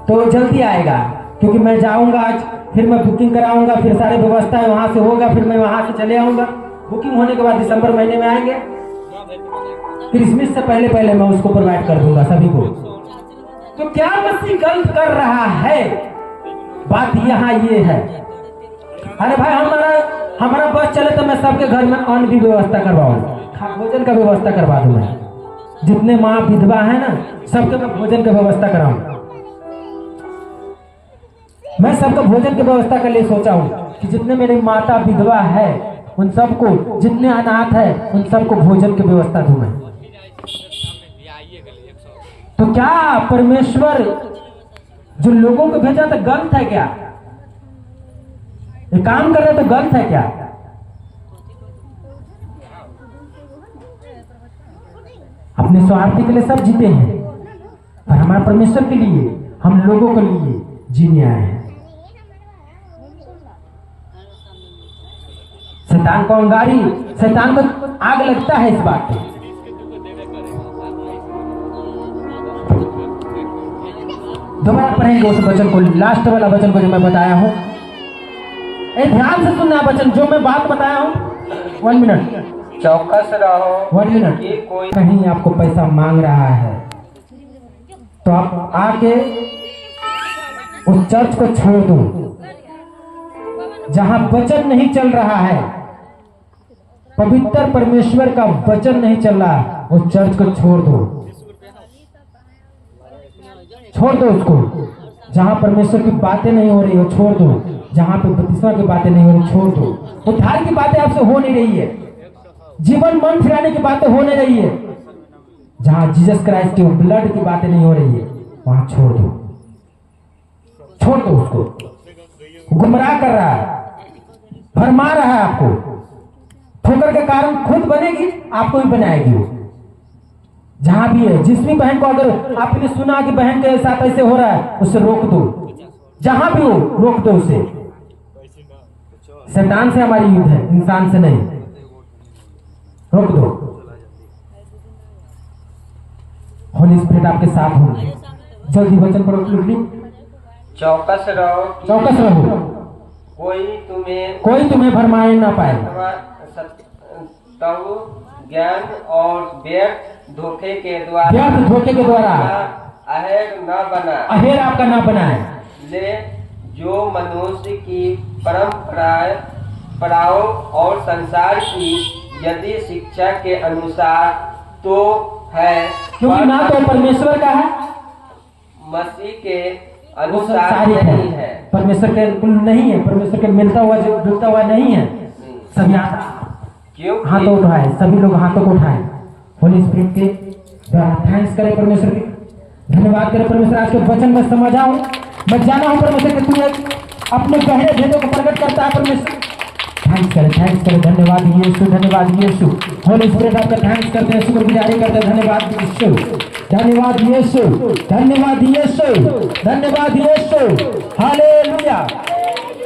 तो जल्दी आएगा, क्योंकि मैं जाऊंगा आज, फिर मैं बुकिंग कराऊंगा, फिर सारी व्यवस्थाएं वहां से होगा, फिर मैं वहां से चले आऊंगा। बुकिंग होने के बाद दिसंबर महीने में आएंगे, क्रिसमस से पहले पहले मैं उसको प्रोवाइड कर दूंगा सभी को। तो क्या मसीह गलत कर रहा है? बात यहाँ ये है। अरे भाई, हमारा बस चले तो मैं सबके घर में अन्न की व्यवस्था करवाऊं, भोजन का व्यवस्था करवा दूं। मैं जितने माँ विधवा है ना, सबके मैं भोजन की व्यवस्था कराऊं। मैं सबको भोजन की व्यवस्था के लिए सोचा हूं कि जितने मेरी माता विधवा है उन सबको, जितने अनाथ है उन सबको भोजन की व्यवस्था दूं मैं। तो क्या परमेश्वर जो लोगों को भेजा तो गलत है क्या? ये काम कर रहे तो गलत है क्या? अपने स्वार्थी के लिए सब जीते हैं, पर हमारे परमेश्वर के लिए, हम लोगों के लिए जीने आए हैं। शैतान को अंगारी, शैतान को आग लगता है इस बात पे। दोबारा पढ़ेंगे उस वचन को, लास्ट वाला वचन को जो मैं बताया हूं। ध्यान से सुनना वचन जो मैं बात बताया हूं। 1 मिनट, चौकस रहो। 1 मिनट। कोई कहीं आपको पैसा मांग रहा है तो आप आके उस चर्च को छोड़ दो। जहां वचन नहीं चल रहा है, पवित्र परमेश्वर का वचन नहीं चल रहा, उस चर्च को छोड़ दो, छोड़ दो उसको। जहां परमेश्वर की बातें नहीं हो रही हो छोड़ दो, जहां पे बपतिस्मा की बातें नहीं हो रही छोड़ दो। उद्धार की बातें आपसे हो नहीं रही है, जीवन मन फिराने की बातें हो नहीं रही है, जहां जीसस क्राइस्ट के ब्लड की बातें नहीं हो रही है वहां छोड़ दो, छोड़ दो उसको। गुमराह कर रहा है, भरमा रहा है आपको, ठोकर के कारण खुद बनेगी, आपको भी बनाएगी वो। जहां भी है, जिस भी बहन को अगर आपने सुना कि बहन के साथ ऐसे हो रहा है, उससे रोक दो, जहां भी हो रोक दो उसे। शैतान से हमारी युद्ध है, इंसान से नहीं, रोक दो। होली स्पिरिट आपके साथ होंगे। जल्दी वचन पढ़ो प्लीज। चौकस रहो कि चौकस रहो, कोई तुम्हें भरमाए ना पाए, तब ज्ञान और व्यर्थ धोखे के द्वारा अहेर न बना, अहेर आपका ना बनाए। ले जो मनुष्य की परंपराओं और संसार की यदि शिक्षा के अनुसार तो है, क्योंकि ना तो परमेश्वर का है, मसीह के वो अनुसार संसारिक नहीं है। परमेश्वर के बिल्कुल नहीं है, परमेश्वर के मिलता हुआ जो जुड़ता हुआ नहीं है। सब यहाँ क्योंकि हाथों उठाए, सभी लोग हाथों को उठाए। होली स्पिरिट के द्वारा थैंक्स करें परमेश्वर के, धन्यवाद करें परमेश्वर। आज के वचन में समझ आओ, मैं जाना हूँ परमेश्वर के, तू अपने गहरे भेदों को प्रकट करता है परमेश्वर। थैंक्स करें, धन्यवाद यीशु, धन्यवाद यीशु। होली स्पिरिट आपका थैंक्स करते हैं, शुक्रगुजारी करते हैं। धन्यवाद यीशु, धन्यवाद यीशु, धन्यवाद यीशु, धन्यवाद यीशु। हालेलुया।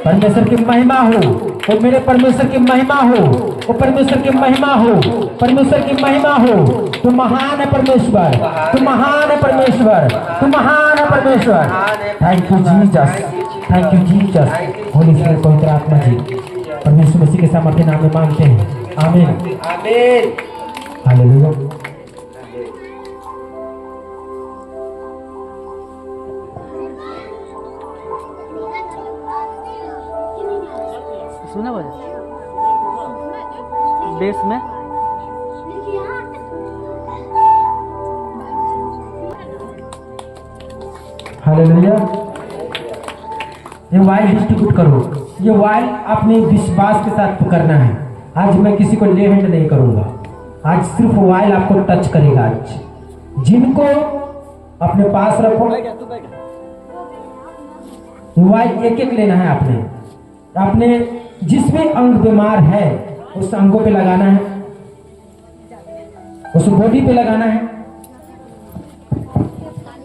परमेश्वर की महिमा हो, वो मेरे परमेश्वर की महिमा हो, वो परमेश्वर की महिमा हो, परमेश्वर की महिमा हो। तू महान है परमेश्वर, तू महान है परमेश्वर, तू महान है परमेश्वर। Thank you Jesus, thank you Jesus. Holi spirit पवित्र आत्मा जी परमेश्वर मसीह के सामर्थ्य नाम में मांगते हैं, आमीन आमीन। हालेलुया। सुना बजे बेस में हालेलुया। ये वाइल डिस्ट्रीब्यूट करो, ये वाइल अपने विश्वास के साथ करना है। आज मैं किसी को ले हैंड नहीं करूंगा, आज सिर्फ वाइल आपको टच करेगा। आज जिनको अपने पास रखो, वाइल एक एक लेना है। आपने जिस भी अंग बीमार है उस अंगों पे लगाना है, उस बॉडी पे लगाना है।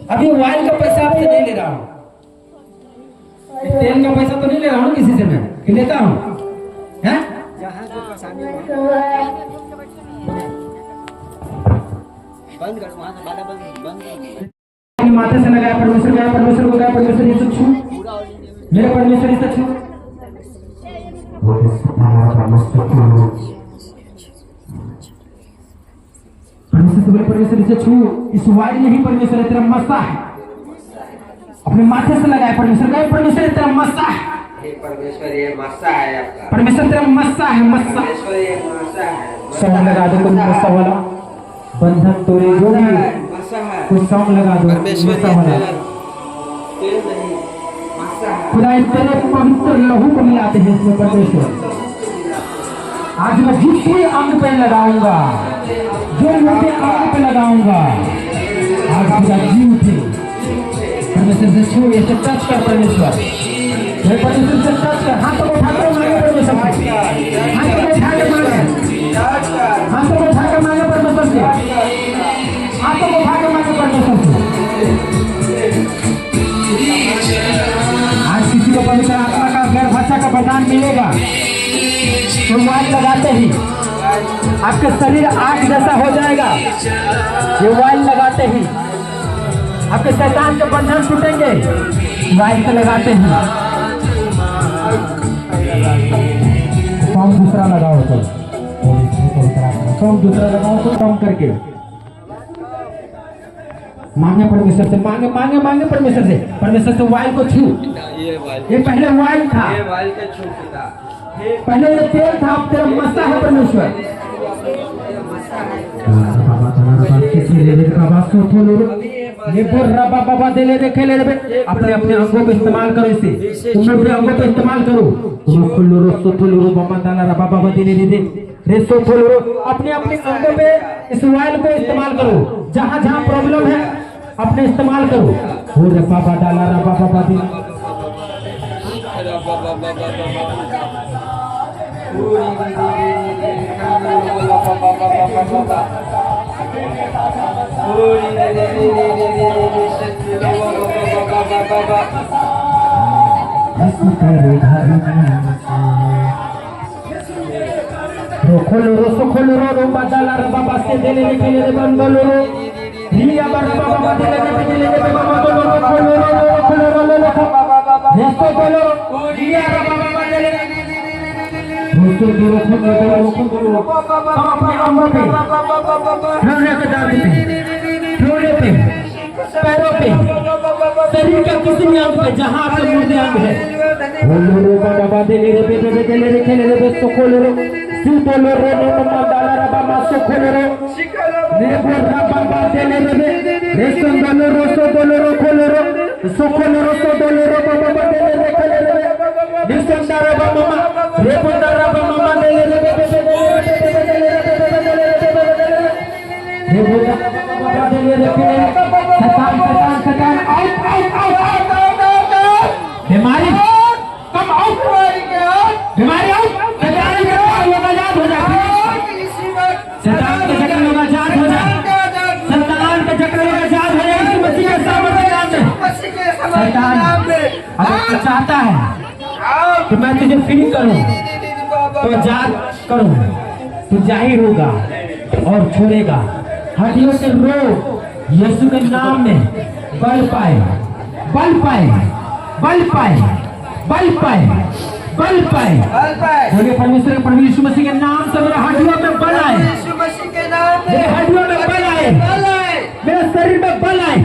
अभी वाइल का पैसा आपसे नहीं ले रहा हूं, तेल का पैसा तो नहीं ले रहा हूं किसी से, मैं कि लेता हूं हैं? बंद कर, वहां से बंद अपने माथे से लगाया, परमेश्वर गया, परमेश्वर को गया, परमेश्वर ये छू, मेरे परमेश्वर इसे छू। परमेश्वर इसे छू। इस वाइल में ही परमेश्वर तेरा मस्सा है, अपने माथे से लगाए। परमेश्वर गए, परमेश्वर तेरा मस्सा है, परमेश्वर ये मस्सा है आपका, परमेश्वर तेरा मस्सा है, मस्सा। परमेश्वर ये मस्सा है। सॉन्ग लगा दो कोई मस्सा वाला, बंधन तोड़े जो भी मस्सा है, कोई सॉन्ग लगा दो परमेश्वर मस्सा वाला। तेल नहीं मस्सा है। खुदा तेरे पवित्र लहू को मिलाते हैं इसमें परमेश्वर। आज मैं जिस भी अंग पे लगाऊंगा, जो मोटे अंग पे लगाऊंगा, आज खुदा जी उठे। परमेश्वर से छू, ये से टच कर परमेश्वर, ये परमेश्वर से टच कर। हाथों को उठाकर मांगे परमेश्वर से, हाथों को उठाकर मांगे, हाथों को उठाकर मांगे परमेश्वर से, हाथों को उठाकर मांगे परमेश्वर से। आज किसी को पवित्र आत्मा का गर्भ भाषा का वरदान मिलेगा तो वाइल लगाते ही आपके शरीर आग जैसा हो जाएगा। ये वाइल लगाते ही आपके शैतान के बंधन टूटेंगे, वाइल से लगाते ही। सॉन्ग दूसरा लगाओ तो, सॉन्ग दूसरा लगाओ तो कम करके मांगे परमेश्वर से, मांगे मांगे मांगे परमेश्वर से। परमेश्वर से वाइल को छू। ये पहले वाइल था, ये वाइल का छूट था, पहले ये तेल था, अब तेरा मस्सा है परमेश्वर। अपने अपने अंगों पे इस्तेमाल करो, इसे तुम अपने अंगों पे इस्तेमाल करो। अपने अपने अंगों पे इस वाइल को इस्तेमाल करो, जहाँ जहाँ प्रॉब्लम है अपने इस्तेमाल करो। बाबा डाला रा बाबा दिला खोलो रो बदला रा बाबा से देले के लिए बंदलो हिया बाबा बाबा दे ले बाबा बोलो इसको बोलो हिया बाबा दे ले उसको बोलो अपने अंगों पे रोने के दांत पे ठोड़े पे पैरों पे शरीर का किसी भी अंग पे जहाँ आपके मुर्दे अंग है बोलो बाबा दे ले खेले रे तो खोलो रो बोलो रो नो मंडाला रबा मासो खोलो रो निरपुर बाबा दे ले रे बोलो रो सो बोलो रो खोलो रो सो खोलो रो सो बोलो रो बाबा दे ले खेले रे निसंदा रबा मामा रे बोला रबा मामा दे ले रे बाबा दे ले शैतान आउट बीमारी कम आउट बीमारी आउट शैतान के लोग आजाद हो जाए शैतान के चक्कर लोग आजाद हो जाए शैतान के चक्कर लोग आजाद हो जाए इस मसीह के सामर्थ्य नाम में शैतान अगर तू चाहता है कि मैं तुझे फ्री करूं तो आजाद करूं तू जाहिर होगा और छोड़ेगा हड्डियों के रोग यीशु के नाम में बल पाए बल पाए बल पाए बल पाए बल पाए बोले परमेश्वर प्रभु यीशु मसीह के नाम से मेरे हड्डियों में बल आए मेरे हड्डियों में बल आए मेरे शरीर में बल आए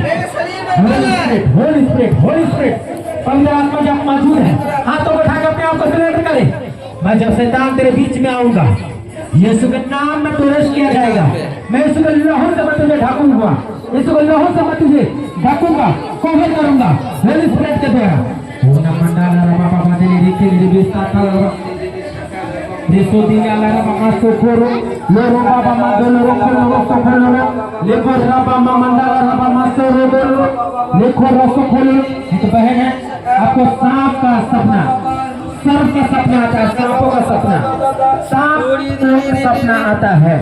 होली स्पिरिट पवित्र आत्मा जब मौजूद है हाथों को उठाकर अपने आप को सरेंडर करे मैं जब शैतान तेरे बीच में आऊंगा यीशु के नाम में तो रेस्ट किया जाएगा मैं यीशु के लहू से मैं तुझे ढाकूंगा यीशु के लहू से मैं तुझे ढाकूंगा कवर करूंगा होली स्पिरिट के द्वारा ओना मंडाला रा बाबा बादे रे के रे बेस्ता था देसो दियाला रा बाबा सोखोरो लोरो बाबा मा दोलो खोलो सोखोलो लेको रा बाबा मंडाला रा बाबा सोरो दोलो लेको रा सोखोलो एक बहन है आपको सांप का सपना सर्प का सपना आता है सांपों का सपना सांप का सपना आता है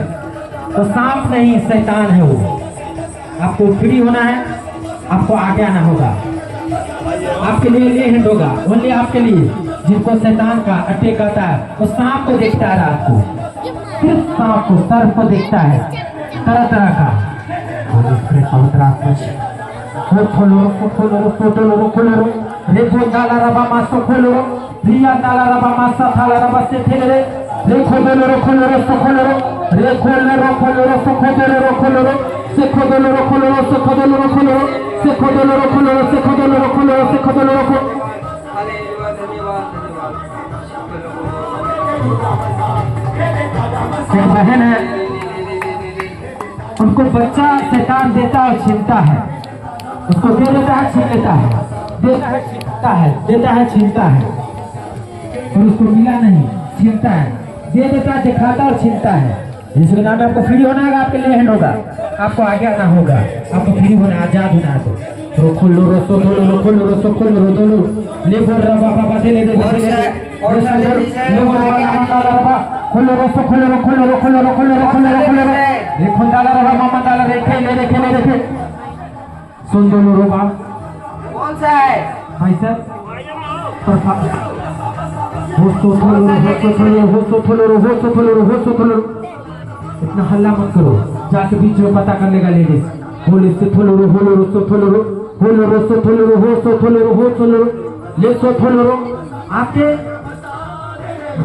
तो सांप नहीं शैतान है वो आपको फ्री होना है आपको आगे आना होगा आपके लिए ले हैंड होगा ओनली आपके लिए जिनको शैतान का अटैक आता है वो सांप को देखता है रात को सिर्फ सांप को सर्प को देखता है तरह तरह का पवित्र आत्मा खोलो रेखो डाला रबा मासो खोलो रिया डाला रबा मासा थाला रबा से थेले रेखो दोलो रो खोलो रो सो खोलो रो रेखो ले रो खोलो रो सो खोलो रो खोलो रो से खोलो रो खोलो रो सो खोलो रो खोलो रो से खोलो रो खोलो रो से खोलो रो खोलो रो से खोलो रो हालेलुया धन्यवाद बहन है उनको बच्चा शैतान देता और छीनता है उसको दे देता है छीन लेता है देता है छीनता है देता है छीनता है और उसको मिला नहीं छीनता है दे देता है दिखाता और छीनता है जिसके नाम में आपको फ्री होना है आपके लिए हैंड होगा आपको आगे आना होगा आपको फ्री होना आजाद होना है तो खोलो रो सो खोलो रो खोलो रो सो खोलो रो दोलो ले बोल रहा बाबा दे ले खोलो रो सो खोलो रो खोलो रो खोलो रो खोलो रो खोलो रो खोलो रो ये खुंडाला रो मामा डाला रेखे सुन दोलो रो बाप कौन सा है भाई साहब इतना हल्ला मत करो जाके बीच में पता कर लेगा लेडीज होली से थोलो रो होलो रो सो थोलो रो होलो रो सो थोलो रो हो सो थोलो रो हो थोलो रो ले सो थोलो रो आपके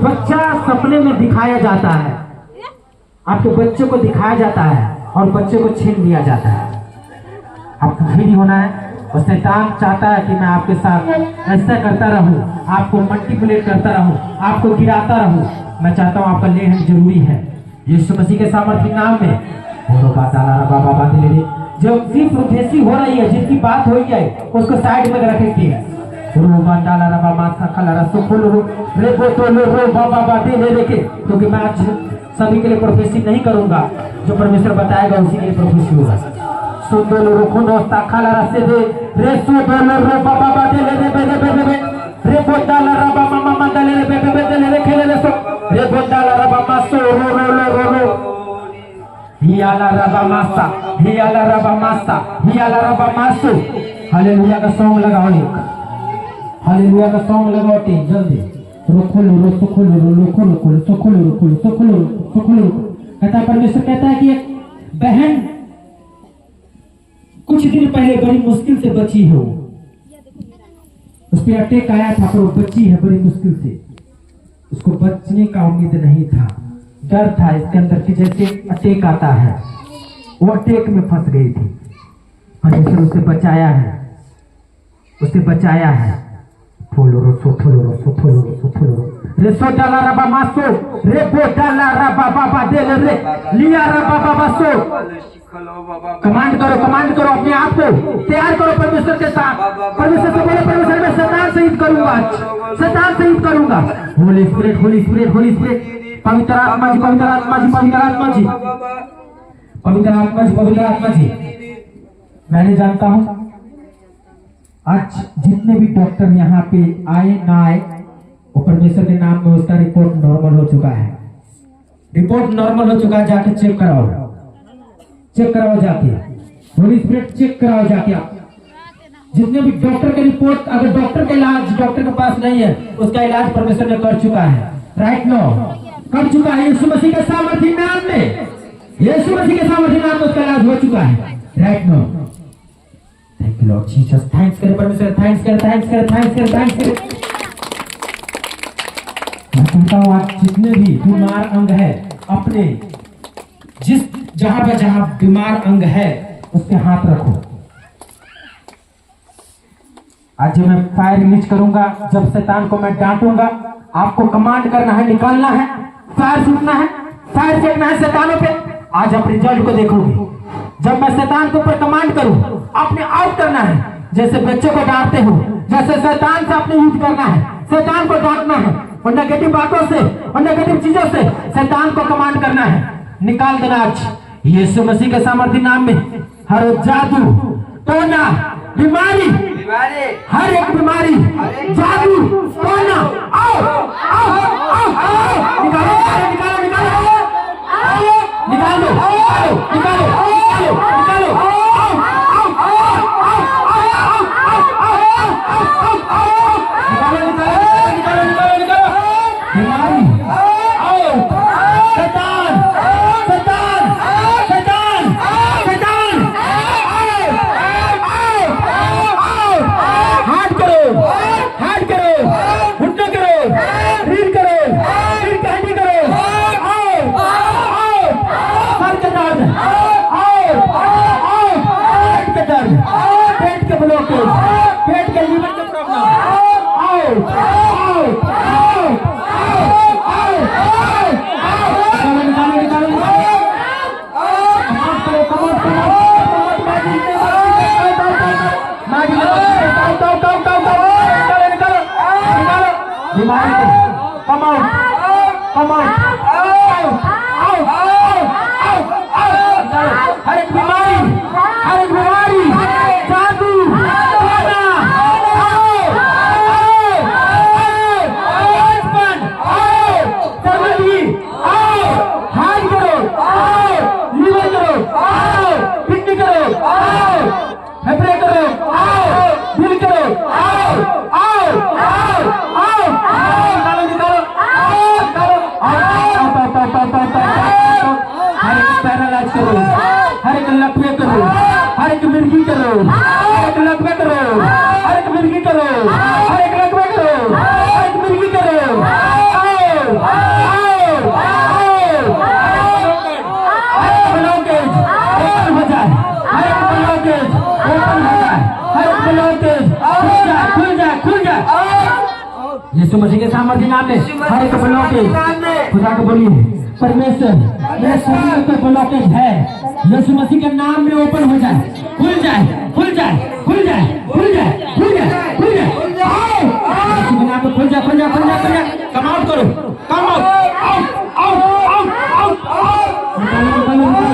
बच्चा सपने में दिखाया जाता है आपके बच्चे को दिखाया जाता है और बच्चे को छीन लिया जाता है आपको फ्री होना है और शैतान चाहता है कि मैं आपके साथ ऐसा करता रहूं आपको मल्टीप्लेट करता रहूं आपको गिराता रहूं मैं चाहता हूं आपका लेहन जरूरी है यीशु मसीह के सामर्थ्य नाम में बाबा बात ले जो सिर्फ प्रोफेसी हो रही है जिसकी बात हो जाए उसको साइड में रखेंगे क्योंकि मैं आज सभी के लिए प्रोफेसी नहीं करूंगा जो परमेश्वर बताएगा उसी के लिए प्रोफेसी होगा सुंदर रुकुनो ताखाला रसे दे रे सुंदर रो बाबा बादे ले दे रे बोताला रबा मामा मंडले ले ले खेले ले सो रे बोताला रबा मासो रो हियाला रबा मासो हालेलुया का सॉन्ग लगाओ एक हालेलुया का सॉन्ग लगाओ टीम जल्दी रोखोलो कहता परमेश्वर कहता है कि एक बहन कुछ दिन पहले बड़ी मुश्किल से बची हो, उस पर अटैक आया था पर वो बची है बड़ी मुश्किल से। उसको बचने का उम्मीद नहीं था, डर था इसके अंदर कि जैसे अटैक आता है, वो अटैक में फंस गई थी। परमेश्वर उसे बचाया है, उसे बचाया है। फोलोरोसो फोलोरोसो फोलोरोसो फोलोरो रेसो डाला रबा मासो रेपो डाला रबा बाबा देल रे लिया रबा बाबा सो। कमांड करो अपने आप को तैयार करो परमेश्वर के साथ। परमेश्वर से बोलो, परमेश्वर मैं शैतान शहीद करूंगा, शैतान शहीद करूंगा। Holi spirit Holi spirit Holi spirit, पवित्र आत्मा जी पवित्र आत्मा जी पवित्र आत्मा जी पवित्र आत्मा जी पवित्र आत्मा जी। मैंने जानता हूं आज जितने भी डॉक्टर यहाँ पे आए ना आए, वो परमेश्वर के नाम में उसका रिपोर्ट नॉर्मल हो चुका है, रिपोर्ट नॉर्मल हो चुका है। जाके चेक कराओ, चेक कराओ जाके, होली स्पिरिट चेक कराओ जाके। आप जितने भी डॉक्टर के रिपोर्ट, अगर डॉक्टर का इलाज डॉक्टर के पास नहीं है, उसका इलाज परमेश्वर ने कर चुका है, राइट नो कर चुका है। यीशु मसीह के सामर्थ्य नाम में, यीशु मसीह के सामर्थ्य नाम में उसका इलाज हो चुका है, right now. Thank you Lord Jesus, thanks करे परमेश्वर, थैंक्स करे थैंक्स करे थैंक्स करे थैंक्स करे। मैं कहता हूँ आज जितने भी बीमार अंग है अपने, जिस जहां बीमार अंग है उस पे हाथ रखो। आज जब मैं फायर रिलीज करूंगा, जब शैतान को मैं डांटूंगा, आपको कमांड करना है, निकालना है, फायर छूटना है, फायर फेंकना है शैतानों पे। आज आप रिजल्ट को देखोगे। जब मैं शैतान के ऊपर कमांड करूं, आपने आउट करना है। जैसे बच्चों को डांटते हो, जैसे शैतान से आपने युद्ध करना है, शैतान को डांटना है और नेगेटिव बातों से और नेगेटिव चीजों से शैतान को कमांड करना है, निकाल देना। आज यीशु मसीह के सामर्थ्य नाम में हर जादू, टोना, बीमारी, हर एक बीमारी, जादू, टोना, आओ आओ आओ आओ, निकालो निकालो निकालो निकाल दो, निकालो निकालो निकालो, आओ आओ आओ आओ आओ आओ आओ, निकालो निकालो निकालो निकालो, बीमारी आओ, शैतान शैतान शैतान शैतान आओ आओ आओ, हाथ करो, घुटना करो, रीढ़ करो, रीढ़ की हड्डी करो, आओ आओ, सर का दर्द आओ आओ, पेट का दर्द, पेट के ब्लॉकेज, पेट के लीवर के प्रॉब्लम आओ आओ आओ आओ आओ, निकालो निकालो निकालो, कमांड करो बीमारी को कम आउट कम आउट, आओ आओ आओ आओ आओ, हर एक बीमारी, हर एक बीमारी, जादू, टोना, आओ आओ आओ, बचपन आओ, सर्वदी आओ, हार्ट करो आओ, लीवर करो आओ, किडनी करो आओ, फेफड़े करो आओ, दिल करो आओ आओ आओ आओ, निकालो निकालो हर एक पैरालाइज करो, हर एक लकवे करो, हर एक मिर्गी करो, हर एक लकवे करो, हर एक मिर्गी करो, हर एक लकवे करो, हर एक मिर्गी करो, आओ आओ आओ, हर एक ब्लॉकेज ओपन हो जाए, हर एक ब्लॉकेज ओपन हो जाए, हर एक ब्लॉकेज खुल जाए खुल जाए खुल जाए। यीशु मसीह के सामर्थ्य नाम में हर एक ब्लॉकेज, खुदा को बोलिए परमेश्वर मेरे शरीर में ब्लॉकेज है, यीशु मसीह के नाम में ओपन हो जाए, खुल जाए खुल जाए खुल जाए खुल जाए खुल जाए खुल जाए, आओ यीशु के नाम में खुल जाए खुल जाए खुल जाए खुल जाए, कम आउट करो, come out out out out out, निकालो निकालो निकालो,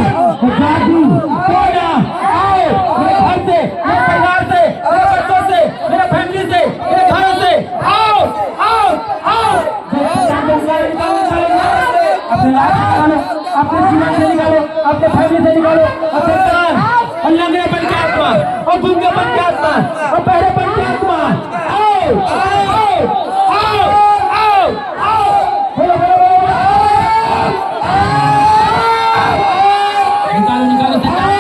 जादू टोना आओ, मेरे घर से, मेरे परिवार से, मेरे बच्चों से, मेरे फैमिली से, मेरे घरों से आओ आओ आओ, अपने लाइफ से निकालो, अपने जीवन से निकालो, अपने फैमिली से निकालो, अपने कान और लंगड़े बन के आत्मा और गूंगे बन के आत्मा और बहरे बन के आत्मा आओ आओ आओ आओ आओ, बोलो बोलो बोलो, निकालो निकालो निकालो,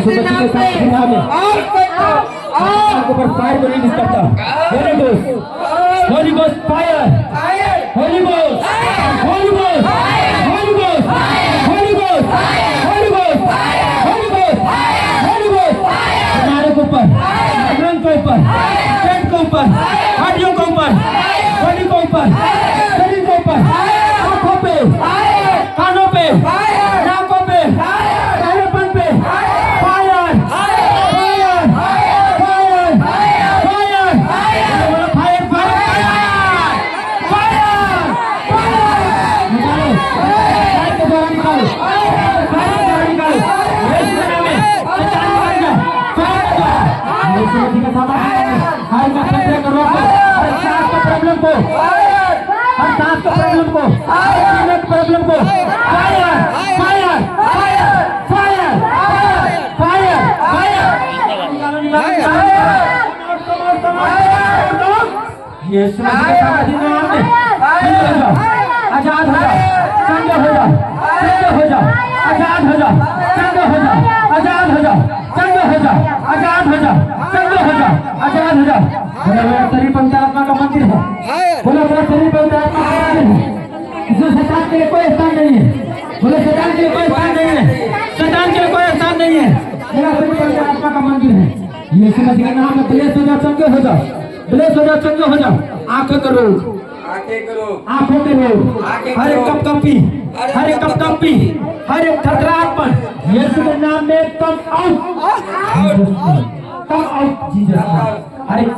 यीशु मसीह के साथ दुनिया में आपके ऊपर फायर को रिलीज करता हूँ। Holi ghost, Holi ghost fire, Holi ghost, Holi ghost, Holi ghost, Holi ghost, Holi ghost, Holi ghost, Holi ghost हमारे के ऊपर, रंग के ऊपर, पेट के ऊपर, हड्डियों के ऊपर, बॉडी के ऊपर, शरीर के ऊपर, आंखों पे, कानों पे, नाकों पे, कालेपन पे, fire, fire, fire, fire, fire, fire, fire, निकालो, फायर के द्वारा निकालो, फायर के द्वारा निकालो, यीशु के नाम में शैतान मर जा, फायर के द्वारा, यीशु मसीह का सामर्थ्य हर मसले को रोको, हर सांस के प्रॉब्लम को, हर सांस के प्रॉब्लम को, हर सीने के प्रॉब्लम को, fire, fire, fire, fire, fire, fire, निकालो, निकालो, यीशु मसीह के सामर्थ्य नाम में हो जाओ, आजाद हो जाओ, चंगे हो जाओ, चंगे हो जाओ, आजाद हो जाओ, चंगे हो जाओ, आजाद हो जाओ, चंगे हो जाओ, आजाद हो जाओ, चंगे हो जाओ, आजाद हो जाओ। बोला मेरा शरीर पवित्र आत्मा का मंदिर है, बोला मेरा शरीर पवित्र आत्मा का मंदिर है, जो शैतान के लिए कोई स्थान नहीं है, बोले शैतान के लिए कोई स्थान नहीं है, शैतान के लिए कोई स्थान नहीं है, मेरा शरीर पवित्र आत्मा का मंदिर है। यीशु मसीह के नाम में ब्लेस हो जाओ, चंगे हो जाओ, ब्लेस हो जाओ, चंगे हो जाओ। आंखें करो, आंखों के रोग, हर एक कपकपी, हर एक कपकपी, हर एक थरथराहटपन यीशु के नाम में come out, come out Jesus. हर एक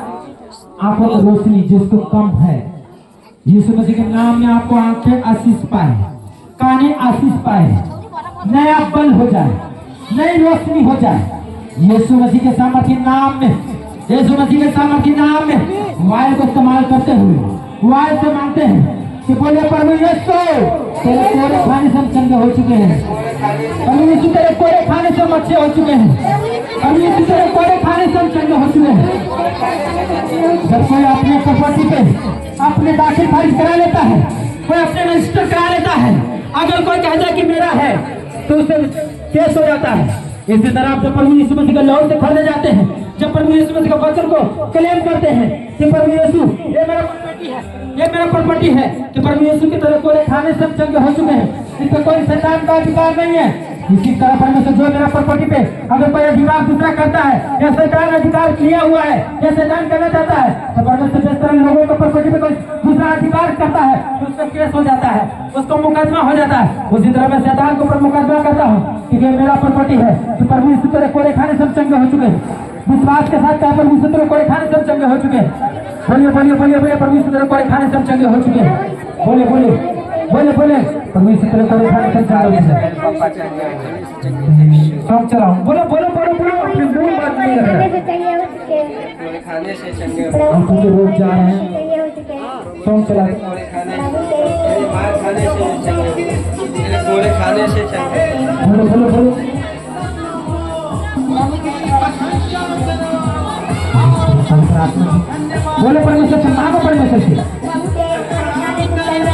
आंखों की रोशनी जिसको कम है, यीशु मसीह के नाम में आपको आंखें आशीष पाए, काने आशीष पाए, नया बल हो जाए, नई रोशनी हो जाए। यीशु मसीह के सामर्थ्य नाम में, यीशु मसीह के सामर्थ्य नाम में वायु को इस्तेमाल करते हुए वायु से मांगते हैं कि बोले प्रभु यीशु तेरे कोरे खाने से हम चंगे हो चुके हैं, प्रभु यीशु तेरे कोरे खाने से हम अच्छे हो चुके हैं, प्रभु यीशु तेरे कोरे खाने से हम चंगे हो चुके हैं। जब कोई अपने प्रॉपर्टी पे अपने दाखिल खारिज करा लेता है, कोई अपने रजिस्टर करा लेता है, अगर कोई कहता है कि मेरा है तो उससे केस हो जाता है। इसी तरह आप जब प्रभु यीशु मसीह के लहू से खरीदे जाते हैं, जब प्रभु यीशु मसीह के वचन को क्लेम करते हैं कि प्रभु यीशु ये मेरा प्रॉपर्टी है, ये मेरा प्रॉपर्टी है, कि प्रभु यीशु की तरह कोरे खाने से हम चंगे हो चुके हैं, इस पर कोई शैतान का अधिकार नहीं है। इसी तरह परमेश्वर जो मेरा प्रॉपर्टी पे अगर कोई अधिकार दूसरा करता है या शैतान अधिकार लिया हुआ है या शैतान करना चाहता है, तो परमेश्वर जिस तरह लोगों को प्रॉपर्टी पे कोई दूसरा अधिकार करता है तो उसका केस हो जाता है, उसको मुकदमा हो जाता है। उसी तरह मैं शैतान के ऊपर मुकदमा करता हूँ कि ये मेरा प्रॉपर्टी है, कि प्रभु यीशु तेरे कोरे खाने से हम चंगे हो चुके हैं। विश्वास के साथ कहा प्रभु यीशु तेरे कोरे खाने से हम चंगे हो चुके हैं। बोलिए बोलिए बोलिए बोलिए प्रभु यीशु तेरे कोरे खाने से हम चंगे हो चुके हैं। बोले बोले बोले बोले प्रभु यीशु तेरे कोरे खाने से हम चंगे हो चुके हैं। सब चलाओ, बोलो बोलो बोलो बोलो, अपने मुंह बात नहीं कर रहे, खाने से चंगे हम तुझे रोक जा रहे हैं, सॉन्ग चला मार खाने से चंगे, कोरे खाने से चंगे, बोलो बोलो बोलो बोले परमेश्वर से मांगो, परमेश्वर से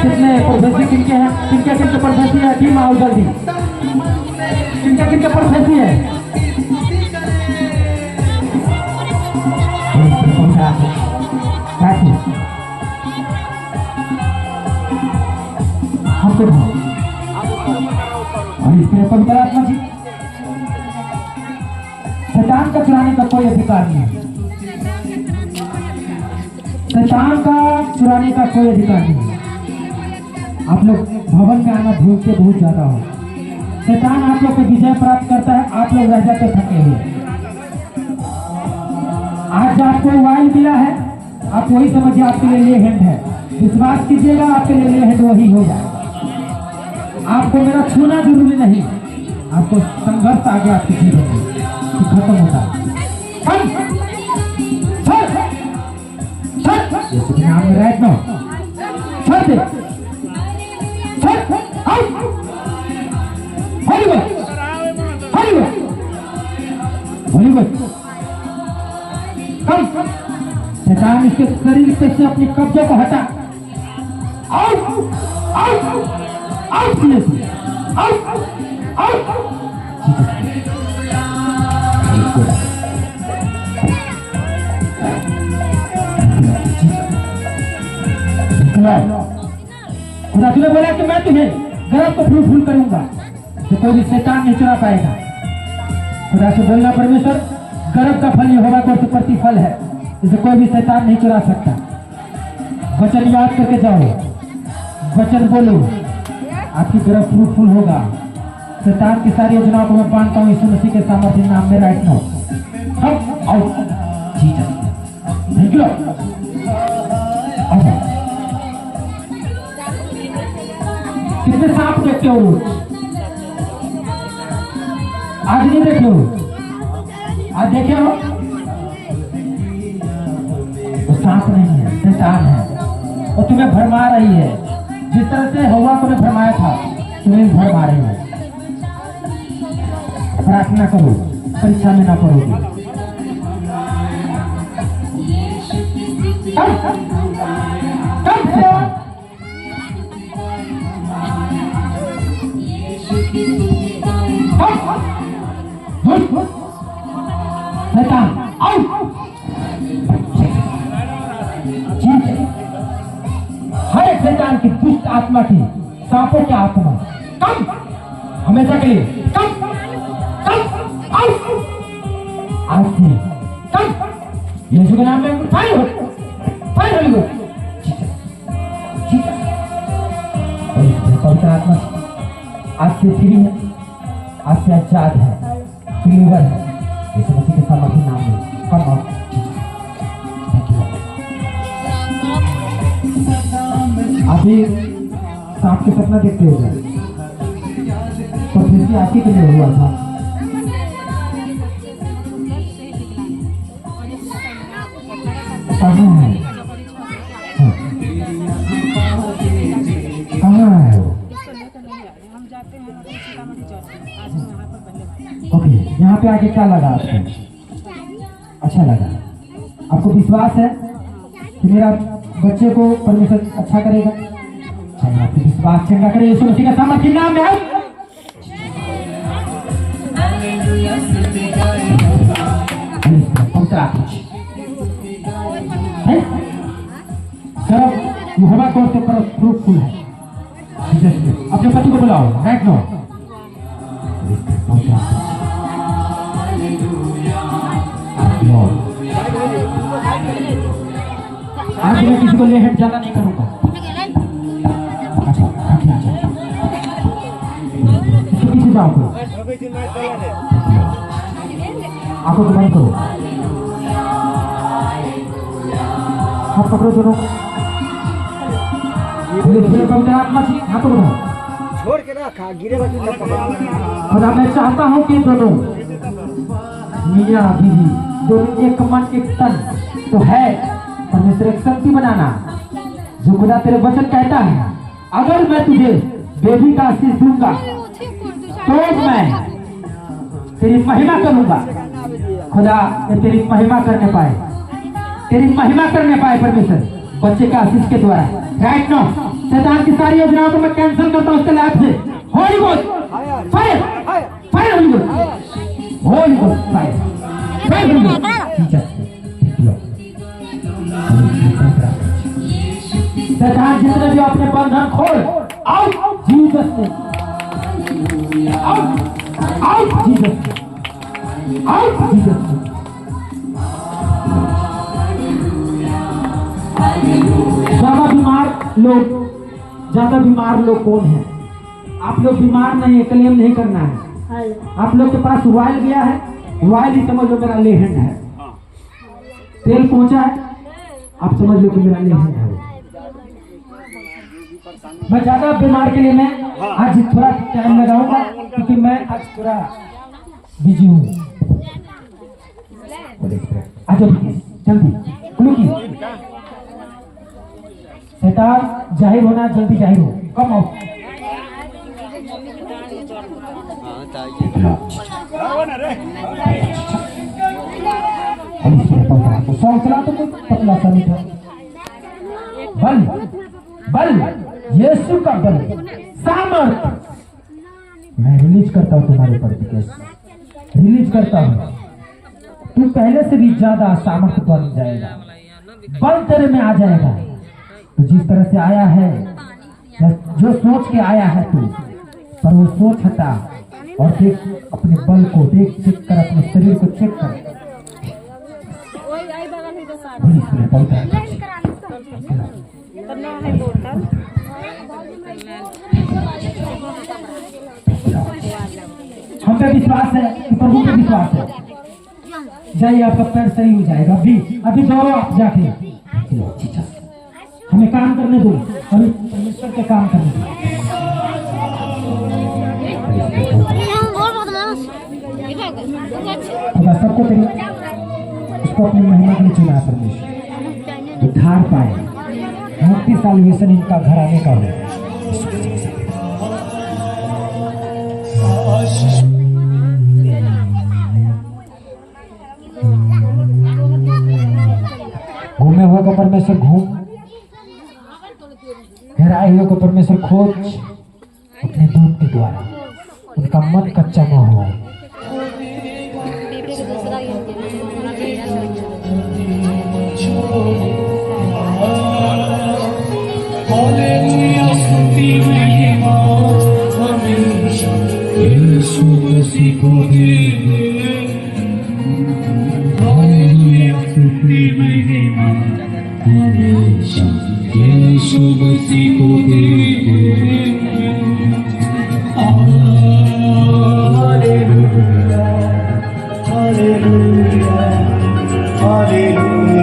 कितने प्रोफेसी किनके हैं, किनके किनके प्रोफेसी है, टीम आओ जल्दी, किनके किनके प्रोफेसी है, हमको और इसमें पवित्र आत्मा जी शैतान का चुराने का कोई अधिकार नहीं है, शैतान का चुराने का कोई अधिकार नहीं है। आप लोग भवन में आना भूलते बहुत ज्यादा हो, शैतान आप लोग को विजय प्राप्त करता है, आप लोग रह जाते थके हुए। आज आपको वाइल मिला है, आप वही समझिए आपके लिए ये हैंड है, विश्वास कीजिएगा आपके लिए ये हैंड वही होगा। आपको मेरा छूना जरूरी नहीं, आपको संघर्ष आगे आपके जीवन में खत्म होता है। यीशु के नाम में राइट नाउ छोड़ दे, शैतान इसके शरीर से अपने कब्जे को हटा, out out out out out खुदा तुमने बोला कि मैं तुम्हें गर्भ को फूल फूल करूंगा, तो कोई भी शैतान नहीं चुरा पाएगा। खुदा से बोलना परमेश्वर गर्भ का फल यहोवा का प्रतिफल है, इसे कोई भी शैतान नहीं चुरा सकता। वचन याद करके जाओ, वचन बोलो, आपकी गर्भ फ्रूटफुल होगा। शैतान की सारी योजनाओं को मैं बांधता हूँ यीशु मसीह के सामर्थ्य नाम में राइट नाउ। हम आओ जीसस, थैंक यू। कितने सांप देखते हो रोज? आज नहीं देखे हो? आज देखे हो? वो सांप नहीं है, शैतान है, वो तुम्हें भरमा रही है। जिस तरह से हवा को भरमाया था, तुम्हें भरमा रही है। प्रार्थना करो, परीक्षा में ना पड़ोगे। शैतान आओ, हर एक शैतान की दुष्ट आत्मा की, सांपों की आत्मा कम, हमेशा के लिए कम, आओ, आज से कम, यीशु के नाम में फायर हो, फायर हो, पवित्र आत्मा आज से फ्री है, आज से आजाद है, फ्रीवर है, यीशु मसीह के सामर्थ्य नाम में कम आओ। अभी सांप के सपना देखते हो गए, तो फिर भी आपके लिए हुआ था। कहाँ है? कहाँ है वो? ओके, यहाँ पे आके क्या लगा आपको? अच्छा लगा? आपको विश्वास है कि मेरा बच्चे को परमेश्वर अच्छा करेगा? चलिए आपको विश्वास चंगा करे यीशु मसीह का सामर्थ्य नाम में आओ। यहोवा को फ्रूटफुल है। अपने पति को बुलाओ राइट नाउ। आज मैं किसी को लेहट ज्यादा नहीं करूंगा। अच्छा इसको पीछे जाओ, आंखों को बंद करो, हाथ पकड़ो दोनों, आत्मा से हाथों को छोड़ के रखा, गिरेगा तो मत पकड़। खुदा मैं चाहता हूँ कि दोनों मियाँ बीवी दोनों एक मन एक तन तो है, परमेश्वर एक शक्ति बनाना। जो खुदा तेरे वचन कहता है, अगर मैं तुझे बेबी का आशीष दूंगा तो मैं तेरी महिमा करूंगा। खुदा ये तेरी महिमा करने पाए, तेरी महिमा करने पाए परमेश्वर बच्चे का आशीष के द्वारा। राइट नाउ शैतान की सारी योजनाओं को मैं कैंसिल करता हूँ उसके लाइफ से। Holi ghost fire, fire Holi ghost, Holi ghost fire, fire Holi ghost. शैतान जितने भी अपने बंधन खोल, आओ जीसस से, आओ आओ जीसस से, आओ जीसस से। ज्यादा बीमार लोग कौन है? आप लोग बीमार नहीं है, क्लेम नहीं करना है। आप लोग के पास वायल गया है, वायल ही समझ लो मेरा लेहन है। तेल पहुंचा है, आप समझ लो कि मेरा लेहन है। मैं ज्यादा बीमार के लिए मैं आज थोड़ा टाइम लगाऊंगा, क्योंकि मैं आज थोड़ा बिजी हूँ। जल्दी क्योंकि शैतान जाहिर होना, जल्दी जाहिर हो, कम आओ। सॉन्ग चला तो पतला सा नहीं था। बल बल यीशु का बल सामर्थ मैं रिलीज करता हूँ तुम्हारे ऊपर, रिलीज करता हूँ। तू पहले से भी ज्यादा सामर्थ्य बन जाएगा, बल तेरे में आ जाएगा। तो जिस तरह से आया है, जो सोच के आया है तू, पर वो सोच हटा और देख अपने बल को, देख चेक कर, अपने शरीर को चेक कर। हम पे विश्वास है कि प्रभु पे विश्वास है। जाइए, आपका पैर सही हो जाएगा। अभी दौड़ो आप जाके। हमें काम करने दो, अभी परमेश्वर के काम करने दो। खुदा सबको तेरी इसको अपनी महिमा के लिए चुना परमेश्वर, उद्धार पाए, मुक्ति साल्वेशन इनका घर आने का हो। घूमे हुए को परमेश्वर घूम, हेराए हुए को परमेश्वर खोज अपने दूत के द्वारा, उनका मन कच्चा न हो।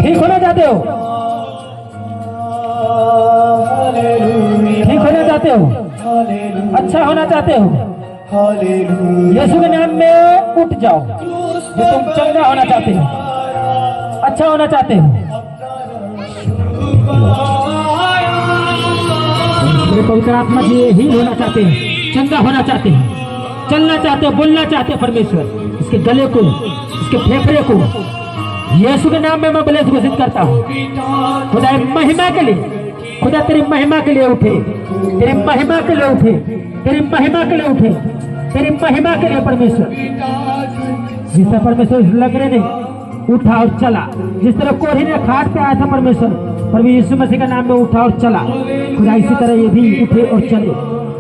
ठीक होना चाहते हो? ठीक होना चाहते हो? अच्छा होना चाहते हो? यीशु के नाम में उठ जाओ। जो तुम चंगा होना चाहते हो, अच्छा होना चाहते हो, पवित्र आत्मा जी ही होना चाहते हैं, चंगा होना चाहते हैं, चलना चाहते हैं, बोलना चाहते हैं। परमेश्वर इसके गले को, इसके फेफड़े को यीशु के नाम में मैं ब्लेस घोषित करता हूँ। खुदा महिमा के लिए, खुदा तेरी महिमा के लिए उठे, तेरी महिमा के लिए उठे, तेरी महिमा के लिए उठे, तेरी महिमा के लिए परमेश्वर। जिस तरह परमेश्वर लग रहे नहीं उठा और चला, जिस तरह कोढ़ी ने खाट पे आया था परमेश्वर, प्रभु यीशु मसीह के नाम में उठा और चला। खुदा इसी तरह ये भी उठे और चले,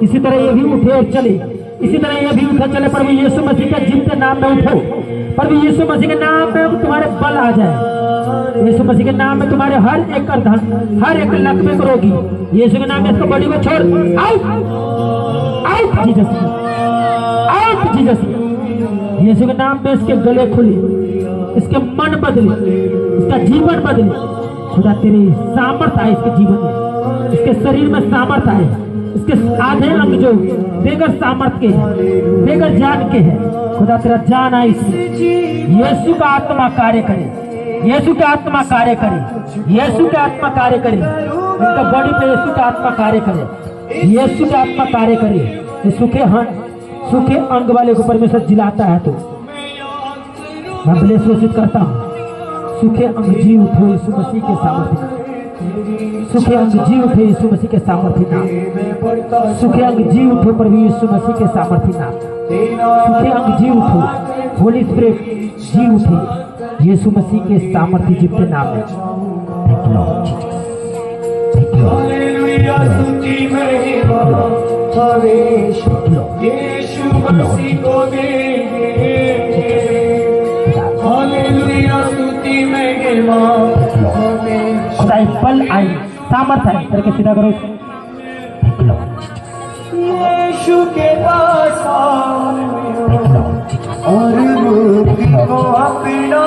इसी तरह ये भी उठे और चले, इसी तरह ये भी उठे चले। प्रभु यीशु मसीह के जिनके नाम में उठो, प्रभु यीशु मसीह के नाम में तुम्हारे बल आ जाए। यीशु मसीह के नाम में तुम्हारे हर एक धन, हर एक लक में रोगी, यीशु के नाम में इसको बॉडी को छोड़ out, out Jesus, out Jesus. Yeshu के नाम में इसके गले खुले, इसके मन बदले, इसका जीवन बदले। खुदा तेरी सामर्थ आए इसके जीवन में, इसके शरीर में सामर्थ आए, इसके आधे अंग जो बेगर सामर्थ के हैं, बेगर जान के हैं, खुदा तेरा जान आए इसमें। यीशु का आत्मा कार्य करे, यीशु का आत्मा कार्य करे, यीशु का आत्मा कार्य करे, उनका बॉडी पे यीशु का आत्मा कार्य करे, यीशु का आत्मा कार्य करे। ये सूखे अंग वाले को परमेश्वर जिलाता है। तो मैं ब्लेस घोषित करता हूँ, सूखे अंग जी उठो यीशु मसीह के सामर्थ्य, सूखे अंग जी उठे यीशु मसीह के सामर्थ्य नाम, सूखे अंग जी उठो प्रभु यीशु मसीह के सामर्थ्य नाम, सूखे अंग जी उठो, होली स्पिरिट जी उठे यीशु मसीह के सामर्थ्य जीवते नाम में। Thank you Lord Jesus, thank you Lord, Yeshu Masih को खुदा पल आई सामर्थ है करके सीधा करो। यीशु के पास और मुक्ति को अपना,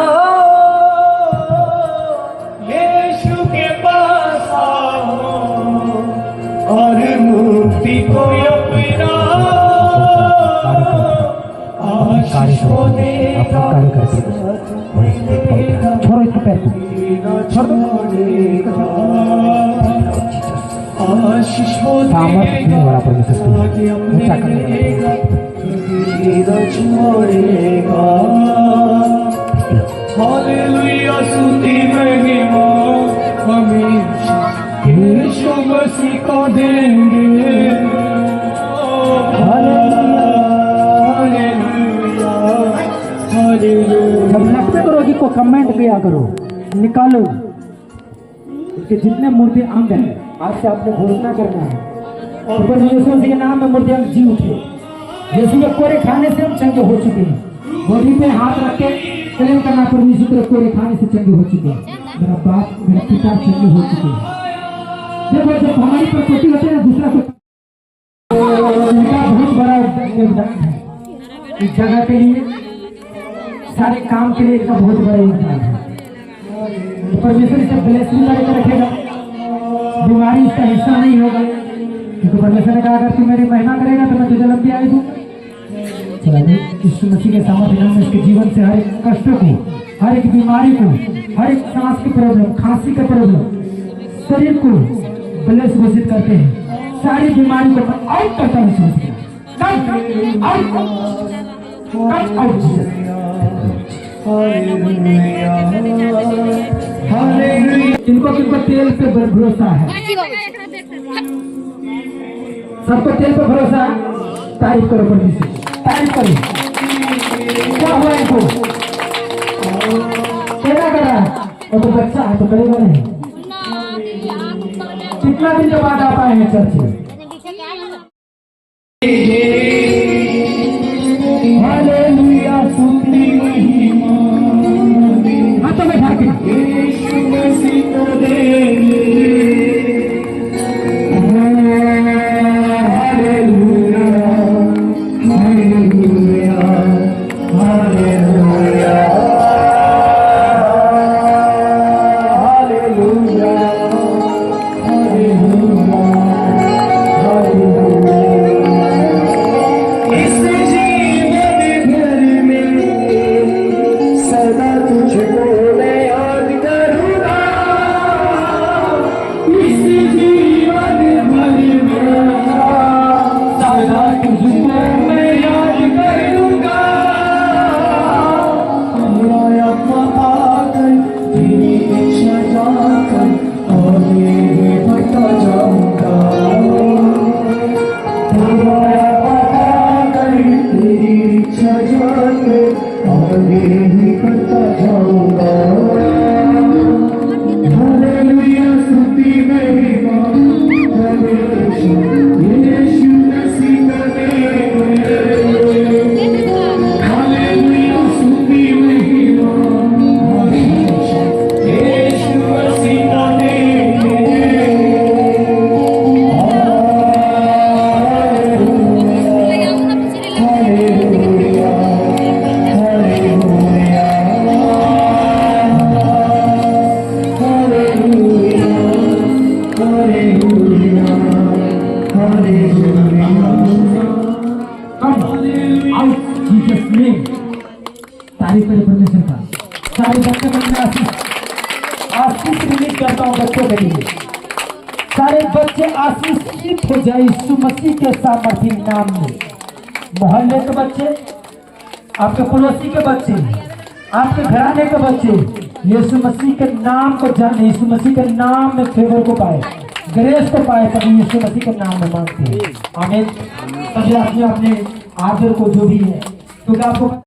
यीशु के पास और मुक्ति को अपना, आशीष को देगा, छोड़ो इसके पैर को, छोड़ दो। आशीष को सामर्थ देने वाला परमेश्वर ऊंचा छोड़ेगा, हालेलुया स्तुति महिमा हमेशा यीशु मसीह को देंगे। जब लटके करोगी को कमेंट किया करो, निकालो उसके जितने मूर्ति अंग हैं। आज से आपने घोषणा करना है और परमेश्वर के नाम में मूर्ति अंग जी उठे। यीशु के कोरे खाने से हम चंगे हो चुके हैं। गोदी पे हाथ रख के क्लेम करना, परमेश्वर के कोरे खाने से चंगे हो चुके हैं। मेरा बाप मेरा पिता चंगे हो चुके हैं। देखो जब हमारी प्रकृति होती है ना, दूसरा को बहुत बड़ा योगदान है इस जगह के लिए, सारे काम के लिए इसका बहुत बड़ा योगदान है। परमेश्वर इसे ब्लेसिंग करके रखेगा, बीमारी इसका हिस्सा नहीं होगा, क्योंकि परमेश्वर ने कहा अगर तू मेरी महिमा करेगा तो मैं तुझे लंबी आयु दूं। यीशु मसीह के सामर्थ्य नाम में इसके जीवन से हर एक कष्ट को, हर एक बीमारी को, हर एक सांस की प्रॉब्लम, खांसी का प्रॉब्लम, शरीर को ब्लेस घोषित करते हैं। सारी बीमारी को आउट करता हूँ, इनको किनको तेल पे भरोसा है, सबको तेल पे भरोसा है। तारीफ करो परमेश्वर, तारीफ करो। क्या हुआ इनको? क्या कर रहा है? और तो बच्चा है तो करेगा नहीं। कितना दिन के बाद आप आए हैं चर्च में? हालेलुया, स्तुति महिमा हाथों में ढाके यीशु मसीह को देंगे। Hallelujah, hallelujah, hallelujah, hallelujah, hallelujah, hallelujah. इस जीवन भर में सदा तुझको मैं याद करूंगा। इस जीवन भर में सदा तुझको मैं याद करूंगा। मेरा अपना आकर तेरी इच्छा जाकर आगे बढ़ता जाऊंगा। तेरी इच्छा जाके आगे ही करता जाऊंगा। हालेलुया, स्तुति महिमा हमेशा यीशु मसीह का देंगे। हालेलुया, स्तुति महिमा हमेशा यीशु मसीह का देंगे। तारीफ करे परमेश्वर का। सारे बच्चे में आशीष रिलीज करता हूँ बच्चों के लिए। सारे बच्चे आशीषित हो जाए यीशु मसीह के सामर्थ्य नाम में। मोहल्ले के बच्चे, आपके पड़ोसी के बच्चे, आपके घराने के बच्चे यीशु मसीह के नाम को जाने, यीशु मसीह के नाम में फेवर को पाए, ग्रेस को पाए, तभी यीशु मसीह के नाम में मांगते हैं। आमीन। सभी अपने अपने आदर को जो भी है, क्योंकि आपको